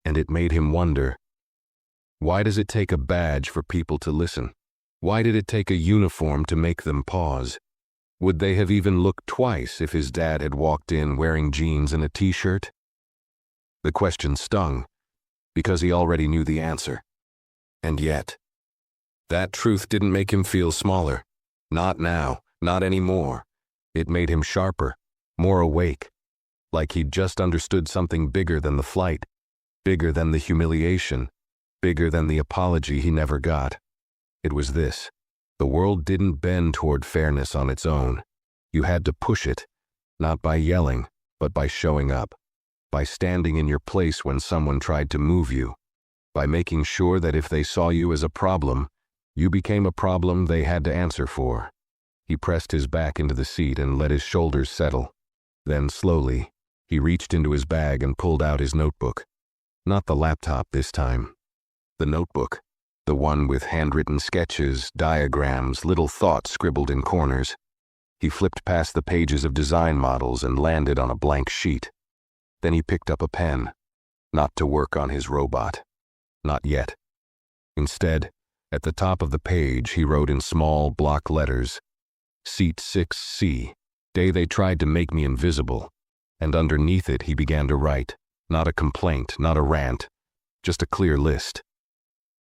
And it made him wonder, why does it take a badge for people to listen? Why did it take a uniform to make them pause? Would they have even looked twice if his dad had walked in wearing jeans and a t-shirt? The question stung, because he already knew the answer. And yet, that truth didn't make him feel smaller. Not now, not anymore. It made him sharper, more awake, like he'd just understood something bigger than the flight, bigger than the humiliation, bigger than the apology he never got. It was this: the world didn't bend toward fairness on its own. You had to push it, not by yelling, but by showing up, by standing in your place when someone tried to move you, by making sure that if they saw you as a problem, you became a problem they had to answer for. He pressed his back into the seat and let his shoulders settle. Then, slowly, he reached into his bag and pulled out his notebook. Not the laptop this time. The notebook. The one with handwritten sketches, diagrams, little thoughts scribbled in corners. He flipped past the pages of design models and landed on a blank sheet. Then he picked up a pen. Not to work on his robot. Not yet. Instead, at the top of the page, he wrote in small block letters, Seat 6C, day they tried to make me invisible. And underneath it he began to write, not a complaint, not a rant, just a clear list.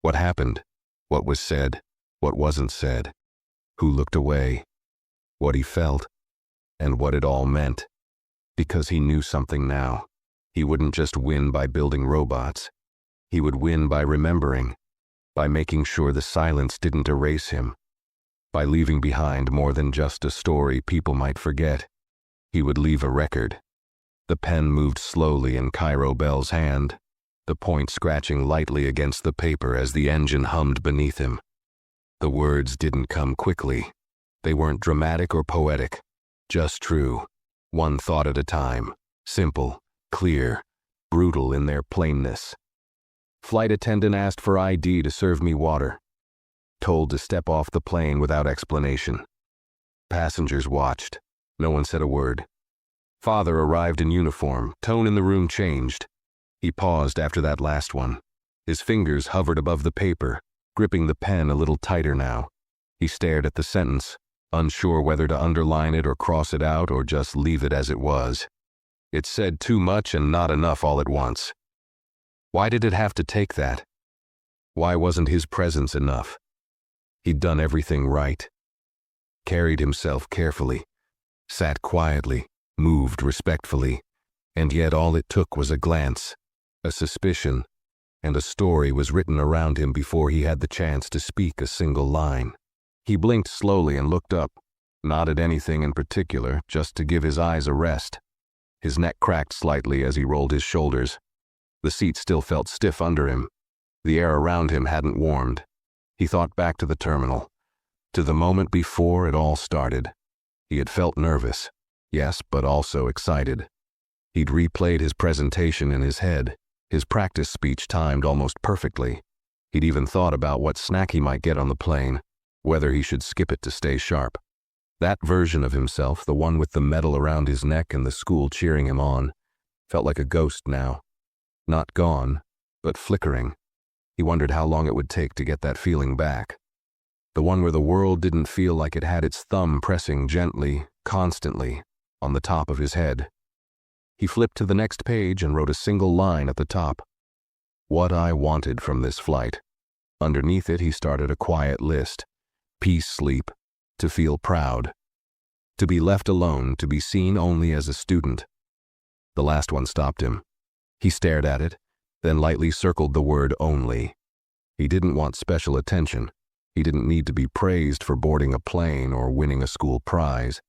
What happened, what was said, what wasn't said, who looked away, what he felt, and what it all meant. Because he knew something now. He wouldn't just win by building robots. He would win by remembering, by making sure the silence didn't erase him, by leaving behind more than just a story people might forget. He would leave a record. The pen moved slowly in Cairo Bell's hand, the point scratching lightly against the paper as the engine hummed beneath him. The words didn't come quickly. They weren't dramatic or poetic, just true, one thought at a time, simple, clear, brutal in their plainness. Flight attendant asked for ID to serve me water. Told to step off the plane without explanation. Passengers watched. No one said a word. Father arrived in uniform. Tone in the room changed. He paused after that last one. His fingers hovered above the paper, gripping the pen a little tighter now. He stared at the sentence, unsure whether to underline it or cross it out or just leave it as it was. It said too much and not enough all at once. Why did it have to take that? Why wasn't his presence enough? He'd done everything right. Carried himself carefully, sat quietly, moved respectfully, and yet all it took was a glance, a suspicion, and a story was written around him before he had the chance to speak a single line. He blinked slowly and looked up, not at anything in particular, just to give his eyes a rest. His neck cracked slightly as he rolled his shoulders. The seat still felt stiff under him. The air around him hadn't warmed. He thought back to the terminal, to the moment before it all started. He had felt nervous, yes, but also excited. He'd replayed his presentation in his head, his practice speech timed almost perfectly. He'd even thought about what snack he might get on the plane, whether he should skip it to stay sharp. That version of himself, the one with the medal around his neck and the school cheering him on, felt like a ghost now. Not gone, but flickering. He wondered how long it would take to get that feeling back. The one where the world didn't feel like it had its thumb pressing gently, constantly, on the top of his head. He flipped to the next page and wrote a single line at the top. What I wanted from this flight. Underneath it, he started a quiet list. Peace, sleep, to feel proud, to be left alone, to be seen only as a student. The last one stopped him. He stared at it, then lightly circled the word only. He didn't want special attention. He didn't need to be praised for boarding a plane or winning a school prize.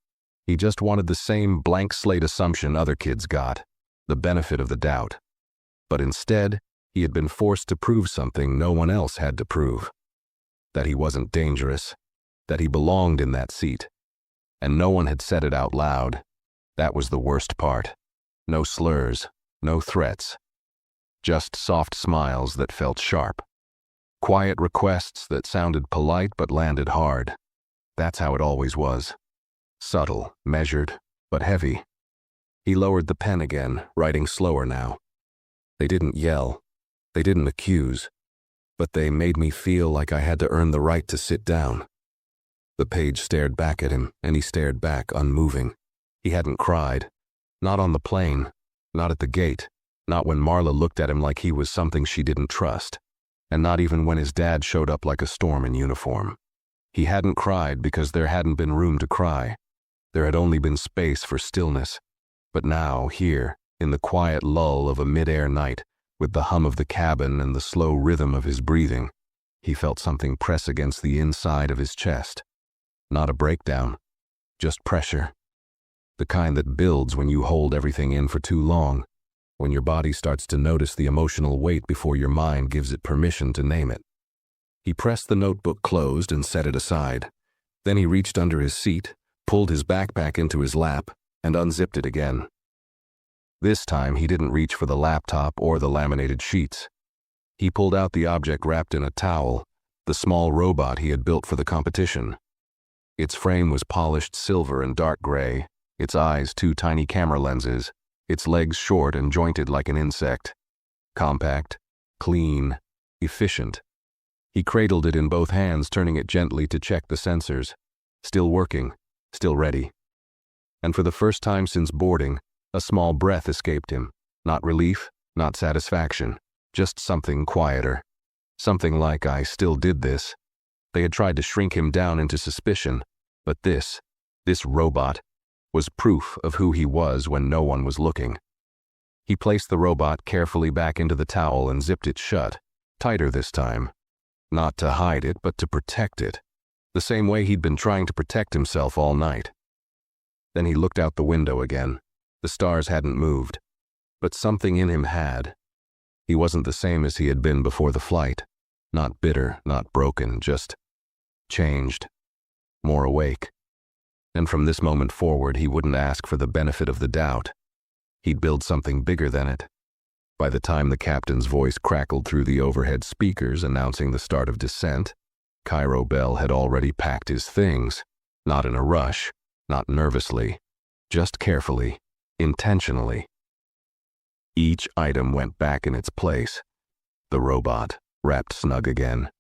He just wanted the same blank slate assumption other kids got, the benefit of the doubt. But instead, he had been forced to prove something no one else had to prove. That he wasn't dangerous, that he belonged in that seat. And no one had said it out loud. That was the worst part. No slurs, no threats. Just soft smiles that felt sharp. Quiet requests that sounded polite but landed hard. That's how it always was. Subtle, measured, but heavy. He lowered the pen again, writing slower now. They didn't yell. They didn't accuse. But they made me feel like I had to earn the right to sit down. The page stared back at him, and he stared back, unmoving. He hadn't cried. Not on the plane. Not at the gate. Not when Marla looked at him like he was something she didn't trust. And not even when his dad showed up like a storm in uniform. He hadn't cried because there hadn't been room to cry. There had only been space for stillness. But now, here, in the quiet lull of a mid-air night, with the hum of the cabin and the slow rhythm of his breathing, he felt something press against the inside of his chest. Not a breakdown, just pressure. The kind that builds when you hold everything in for too long, when your body starts to notice the emotional weight before your mind gives it permission to name it. He pressed the notebook closed and set it aside. Then he reached under his seat, pulled his backpack into his lap, and unzipped it again. This time he didn't reach for the laptop or the laminated sheets. He pulled out the object wrapped in a towel, the small robot he had built for the competition. Its frame was polished silver and dark gray, its eyes 2 tiny camera lenses, its legs short and jointed like an insect. Compact, clean, efficient. He cradled it in both hands, turning it gently to check the sensors. Still working, still ready. And for the first time since boarding, a small breath escaped him. Not relief, not satisfaction, just something quieter. Something like, I still did this. They had tried to shrink him down into suspicion, but this robot, was proof of who he was when no one was looking. He placed the robot carefully back into the towel and zipped it shut, tighter this time. Not to hide it, but to protect it, the same way he'd been trying to protect himself all night. Then he looked out the window again. The stars hadn't moved, but something in him had. He wasn't the same as he had been before the flight. Not bitter, not broken, just changed. More awake. And from this moment forward, he wouldn't ask for the benefit of the doubt. He'd build something bigger than it. By the time the captain's voice crackled through the overhead speakers announcing the start of descent, Cairo Bell had already packed his things, not in a rush, not nervously, just carefully, intentionally. Each item went back in its place. The robot, wrapped snug again.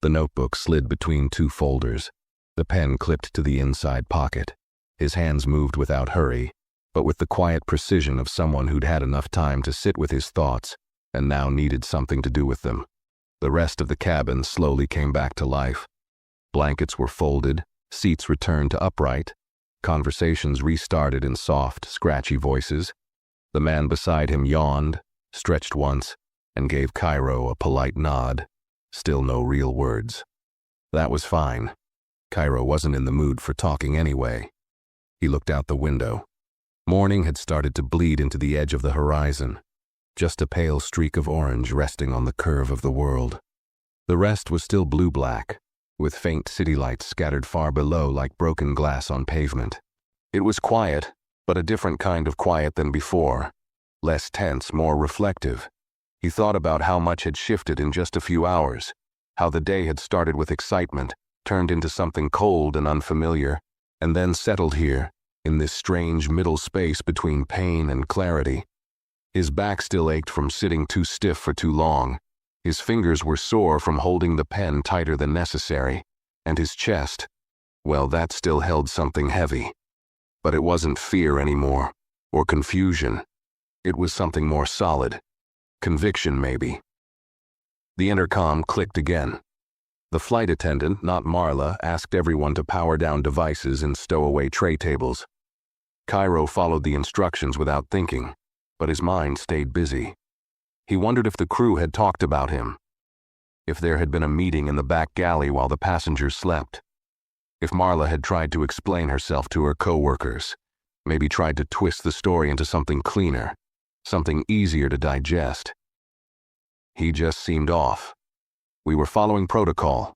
The notebook slid between 2 folders. The pen clipped to the inside pocket. His hands moved without hurry, but with the quiet precision of someone who'd had enough time to sit with his thoughts and now needed something to do with them. The rest of the cabin slowly came back to life. Blankets were folded, seats returned to upright, conversations restarted in soft, scratchy voices. The man beside him yawned, stretched once, and gave Cairo a polite nod. Still no real words. That was fine. Cairo wasn't in the mood for talking anyway. He looked out the window. Morning had started to bleed into the edge of the horizon, just a pale streak of orange resting on the curve of the world. The rest was still blue-black, with faint city lights scattered far below like broken glass on pavement. It was quiet, but a different kind of quiet than before. Less tense, more reflective. He thought about how much had shifted in just a few hours, how the day had started with excitement, turned into something cold and unfamiliar, and then settled here, in this strange middle space between pain and clarity. His back still ached from sitting too stiff for too long. His fingers were sore from holding the pen tighter than necessary, and his chest, well, that still held something heavy. But it wasn't fear anymore, or confusion. It was something more solid. Conviction, maybe. The intercom clicked again. The flight attendant, not Marla, asked everyone to power down devices and stow away tray tables. Cairo followed the instructions without thinking, but his mind stayed busy. He wondered if the crew had talked about him, if there had been a meeting in the back galley while the passengers slept, If Marla had tried to explain herself to her co-workers, maybe tried to twist the story into something cleaner, something easier to digest. He just seemed off. We were following protocol.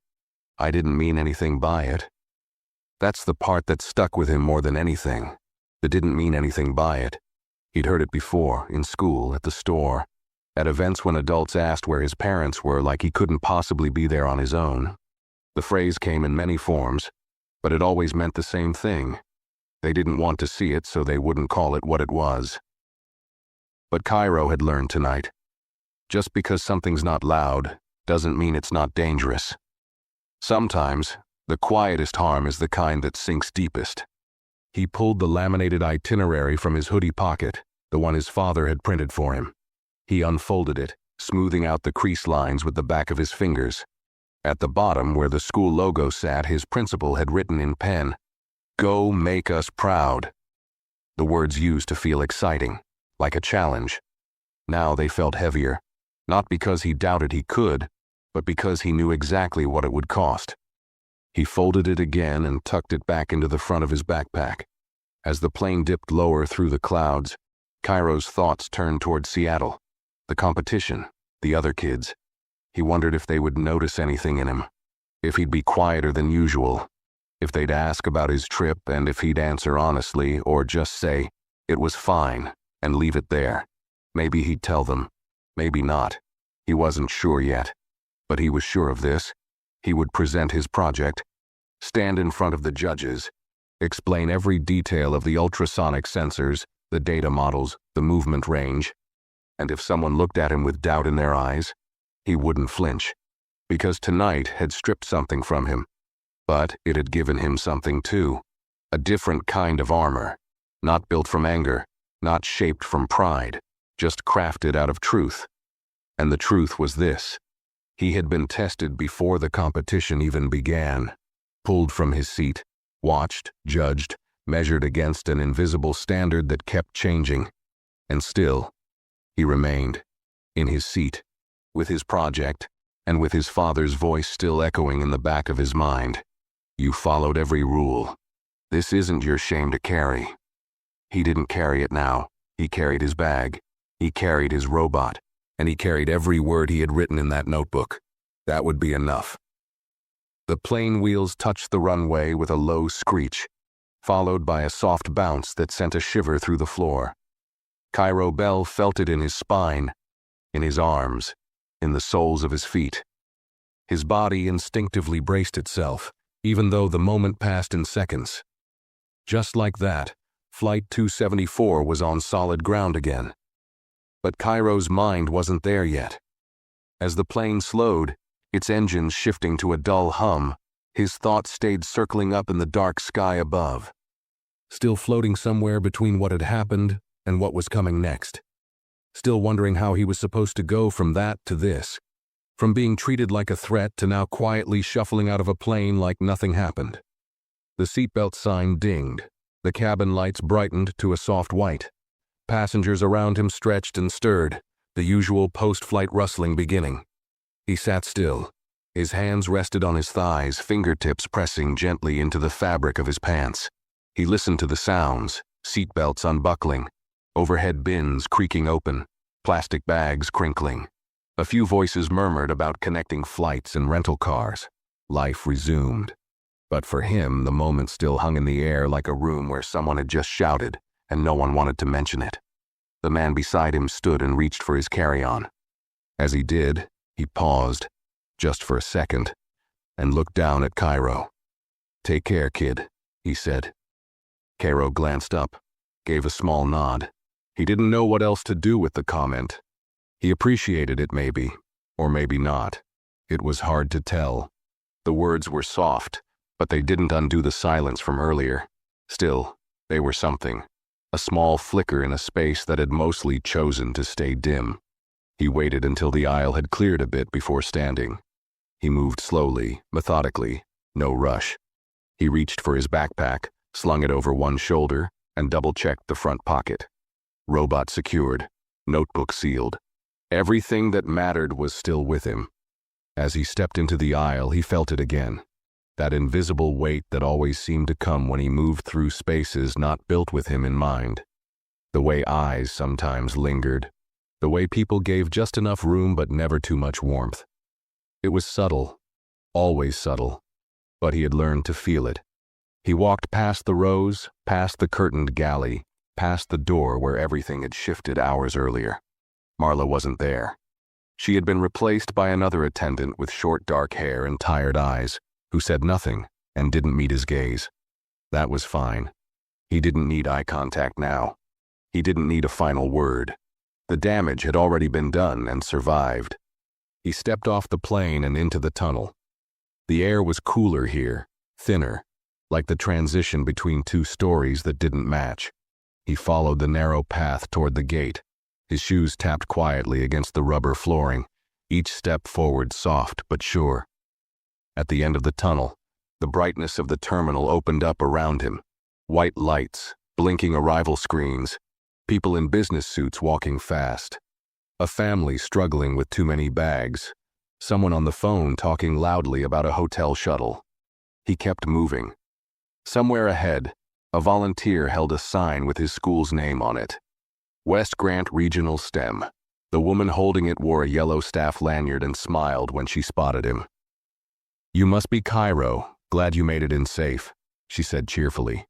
I didn't mean anything by it. That's the part that stuck with him more than anything. That didn't mean anything by it. He'd heard it before, in school, at the store, at events when adults asked where his parents were like he couldn't possibly be there on his own. The phrase came in many forms, but it always meant the same thing. They didn't want to see it, so they wouldn't call it what it was. But Cairo had learned tonight. Just because something's not loud doesn't mean it's not dangerous. Sometimes, the quietest harm is the kind that sinks deepest. He pulled the laminated itinerary from his hoodie pocket, the one his father had printed for him. He unfolded it, smoothing out the crease lines with the back of his fingers. At the bottom, where the school logo sat, his principal had written in pen, "Go make us proud." The words used to feel exciting, like a challenge. Now they felt heavier, not because he doubted he could, but because he knew exactly what it would cost. He folded it again and tucked it back into the front of his backpack. As the plane dipped lower through the clouds, Cairo's thoughts turned toward Seattle, the competition, the other kids. He wondered if they would notice anything in him, if he'd be quieter than usual, if they'd ask about his trip and if he'd answer honestly or just say, "It was fine," and leave it there. Maybe he'd tell them, maybe not. He wasn't sure yet, but he was sure of this. He would present his project, stand in front of the judges, explain every detail of the ultrasonic sensors, the data models, the movement range, and if someone looked at him with doubt in their eyes, he wouldn't flinch, because tonight had stripped something from him, but it had given him something too, a different kind of armor, not built from anger, not shaped from pride, just crafted out of truth. And the truth was this: he had been tested before the competition even began, pulled from his seat, watched, judged, measured against an invisible standard that kept changing, and still, he remained, in his seat, with his project, and with his father's voice still echoing in the back of his mind. "You followed every rule. This isn't your shame to carry." He didn't carry it now. He carried his bag. He carried his robot. And he carried every word he had written in that notebook. That would be enough. The plane wheels touched the runway with a low screech, followed by a soft bounce that sent a shiver through the floor. Cairo Bell felt it in his spine, in his arms, in the soles of his feet. His body instinctively braced itself, even though the moment passed in seconds. Just like that, Flight 274 was on solid ground again. But Cairo's mind wasn't there yet. As the plane slowed, its engines shifting to a dull hum, his thoughts stayed circling up in the dark sky above, still floating somewhere between what had happened and what was coming next, still wondering how he was supposed to go from that to this, from being treated like a threat to now quietly shuffling out of a plane like nothing happened. The seatbelt sign dinged, the cabin lights brightened to a soft white. Passengers around him stretched and stirred, the usual post-flight rustling beginning. He sat still. His hands rested on his thighs, fingertips pressing gently into the fabric of his pants. He listened to the sounds, seatbelts unbuckling, overhead bins creaking open, plastic bags crinkling. A few voices murmured about connecting flights and rental cars. Life resumed. But for him, the moment still hung in the air like a room where someone had just shouted, and no one wanted to mention it. The man beside him stood and reached for his carry-on. As he did, he paused, just for a second, and looked down at Cairo. "Take care, kid," he said. Cairo glanced up, gave a small nod. He didn't know what else to do with the comment. He appreciated it maybe, or maybe not. It was hard to tell. The words were soft, but they didn't undo the silence from earlier. Still, they were something. A small flicker in a space that had mostly chosen to stay dim. He waited until the aisle had cleared a bit before standing. He moved slowly, methodically, no rush. He reached for his backpack, slung it over one shoulder, and double-checked the front pocket. Robot secured, notebook sealed. Everything that mattered was still with him. As he stepped into the aisle, he felt it again. that invisible weight that always seemed to come when he moved through spaces not built with him in mind. The way eyes sometimes lingered, the way people gave just enough room but never too much warmth. It was subtle, always subtle, but he had learned to feel it. He walked past the rows, past the curtained galley, past the door where everything had shifted hours earlier. Marla wasn't there. She had been replaced by another attendant with short dark hair and tired eyes, who said nothing and didn't meet his gaze. That was fine. He didn't need eye contact now. He didn't need a final word. The damage had already been done and survived. He stepped off the plane and into the tunnel. The air was cooler here, thinner, like the transition between two stories that didn't match. He followed the narrow path toward the gate. His shoes tapped quietly against the rubber flooring, each step forward soft but sure. At the end of the tunnel, the brightness of the terminal opened up around him. White lights, blinking arrival screens, people in business suits walking fast. A family struggling with too many bags. Someone on the phone talking loudly about a hotel shuttle. He kept moving. Somewhere ahead, a volunteer held a sign with his school's name on it. West Grant Regional STEM. The woman holding it wore a yellow staff lanyard and smiled when she spotted him. "You must be Cairo. Glad you made it in safe," she said cheerfully.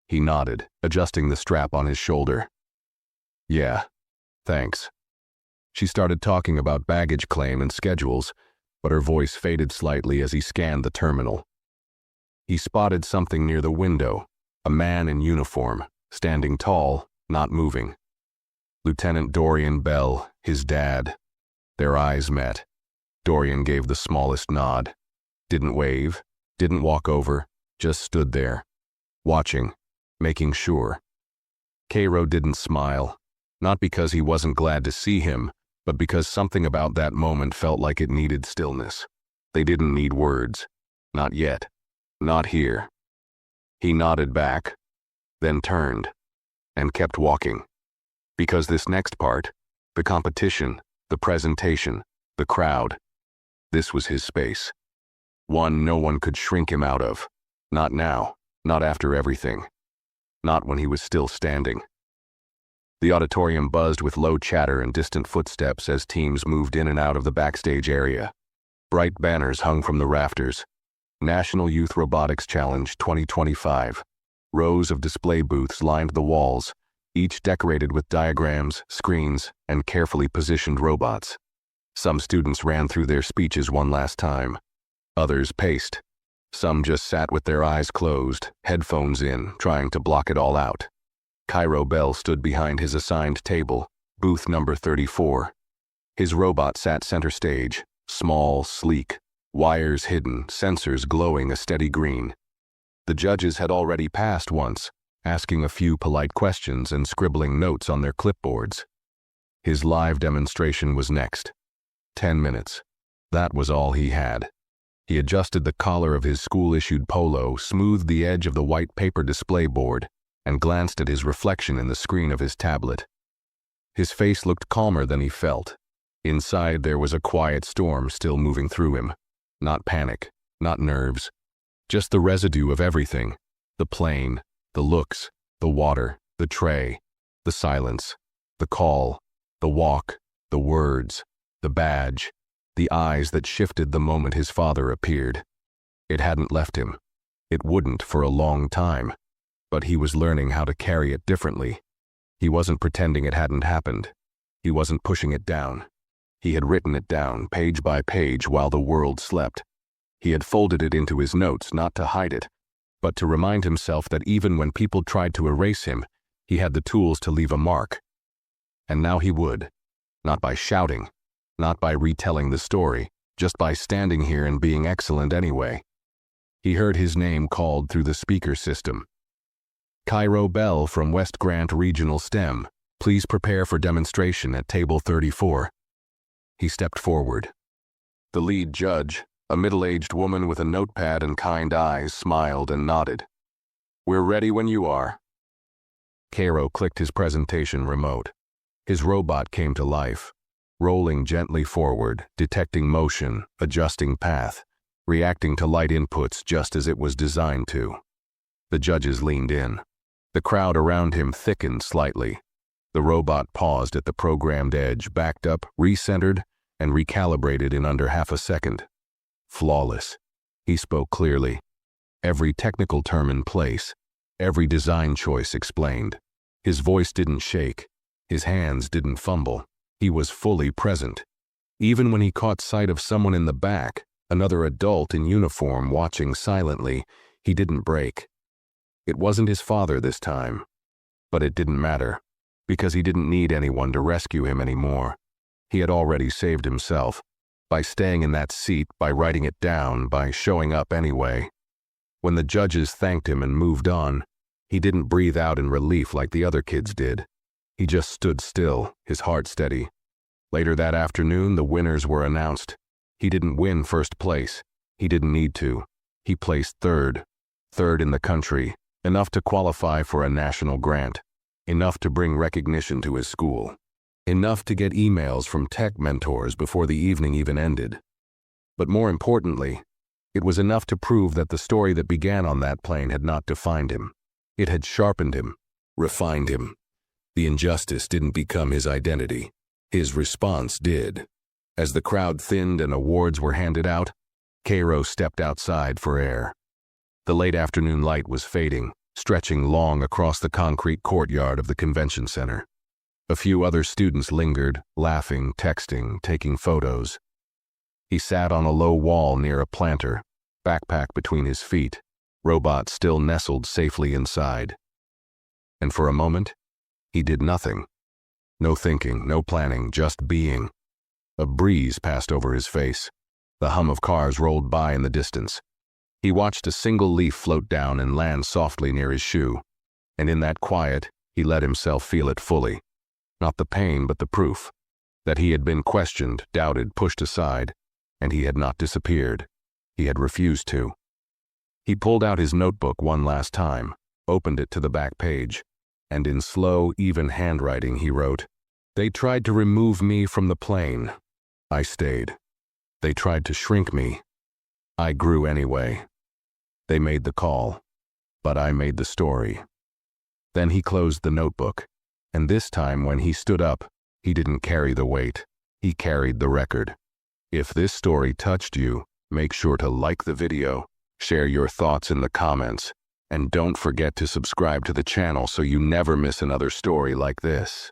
He nodded, adjusting the strap on his shoulder. "Yeah, thanks." She started talking about baggage claim and schedules, but her voice faded slightly as he scanned the terminal. He spotted something near the window, a man in uniform, standing tall, not moving. Lieutenant Dorian Bell, his dad. Their eyes met. Dorian gave the smallest nod. Didn't wave, didn't walk over, just stood there, watching, making sure. Cairo didn't smile, not because he wasn't glad to see him, but because something about that moment felt like it needed stillness. They didn't need words. Not yet. Not here. He nodded back, then turned, and kept walking. Because this next part, the competition, the presentation, the crowd, this was his space. One no one could shrink him out of. Not now, not after everything. Not when he was still standing. The auditorium buzzed with low chatter and distant footsteps as teams moved in and out of the backstage area. Bright banners hung from the rafters. National Youth Robotics Challenge 2025. Rows of display booths lined the walls, each decorated with diagrams, screens, and carefully positioned robots. Some students ran through their speeches one last time. Others paced. Some just sat with their eyes closed, headphones in, trying to block it all out. Cairo Bell stood behind his assigned table, booth number 34. His robot sat center stage, small, sleek, wires hidden, sensors glowing a steady green. The judges had already passed once, asking a few polite questions and scribbling notes on their clipboards. His live demonstration was next. 10 minutes. That was all he had. He adjusted the collar of his school-issued polo, smoothed the edge of the white paper display board, and glanced at his reflection in the screen of his tablet. His face looked calmer than he felt. Inside there was a quiet storm still moving through him. Not panic, not nerves. Just the residue of everything. The plane, the looks, the water, the tray, the silence, the call, the walk, the words, the badge, the eyes that shifted the moment his father appeared. It hadn't left him. It wouldn't for a long time. But he was learning how to carry it differently. He wasn't pretending it hadn't happened. He wasn't pushing it down. He had written it down, page by page, while the world slept. He had folded it into his notes, not to hide it, but to remind himself that even when people tried to erase him, he had the tools to leave a mark. And now he would. Not by shouting, not by retelling the story, just by standing here and being excellent anyway. He heard his name called through the speaker system. "Cairo Bell from West Grant Regional STEM. Please prepare for demonstration at table 34. He stepped forward. The lead judge, a middle-aged woman with a notepad and kind eyes, smiled and nodded. "We're ready when you are." Cairo clicked his presentation remote. His robot came to life, rolling gently forward, detecting motion, adjusting path. reacting to light inputs just as it was designed to. The judges leaned in. The crowd around him thickened slightly. The robot paused at the programmed edge, backed up, recentered, and recalibrated in under half a second. Flawless. He spoke clearly. Every technical term in place, every design choice explained. His voice didn't shake. His hands didn't fumble. He was fully present. Even when he caught sight of someone in the back, another adult in uniform watching silently, he didn't break. It wasn't his father this time. But it didn't matter, because he didn't need anyone to rescue him anymore. He had already saved himself, by staying in that seat, by writing it down, by showing up anyway. When the judges thanked him and moved on, he didn't breathe out in relief like the other kids did. He just stood still, his heart steady. Later that afternoon, the winners were announced. He didn't win first place. He didn't need to. He placed third in the country, enough to qualify for a national grant, enough to bring recognition to his school, enough to get emails from tech mentors before the evening even ended. But more importantly, it was enough to prove that the story that began on that plane had not defined him. It had sharpened him, refined him. The injustice didn't become his identity. His response did. As the crowd thinned and awards were handed out, Cairo stepped outside for air. The late afternoon light was fading, stretching long across the concrete courtyard of the convention center. A few other students lingered, laughing, texting, taking photos. He sat on a low wall near a planter, backpack between his feet, robot still nestled safely inside. And for a moment, he did nothing. No thinking, no planning, just being. A breeze passed over his face. The hum of cars rolled by in the distance. He watched a single leaf float down and land softly near his shoe, and in that quiet, he let himself feel it fully. Not the pain, but the proof. That he had been questioned, doubted, pushed aside, and he had not disappeared. He had refused to. He pulled out his notebook one last time, opened it to the back page, and in slow, even handwriting he wrote, "They tried to remove me from the plane. I stayed. They tried to shrink me. I grew anyway. They made the call, but I made the story." Then he closed the notebook, and this time when he stood up, he didn't carry the weight. He carried the record. If this story touched you, make sure to like the video, share your thoughts in the comments, and don't forget to subscribe to the channel so you never miss another story like this.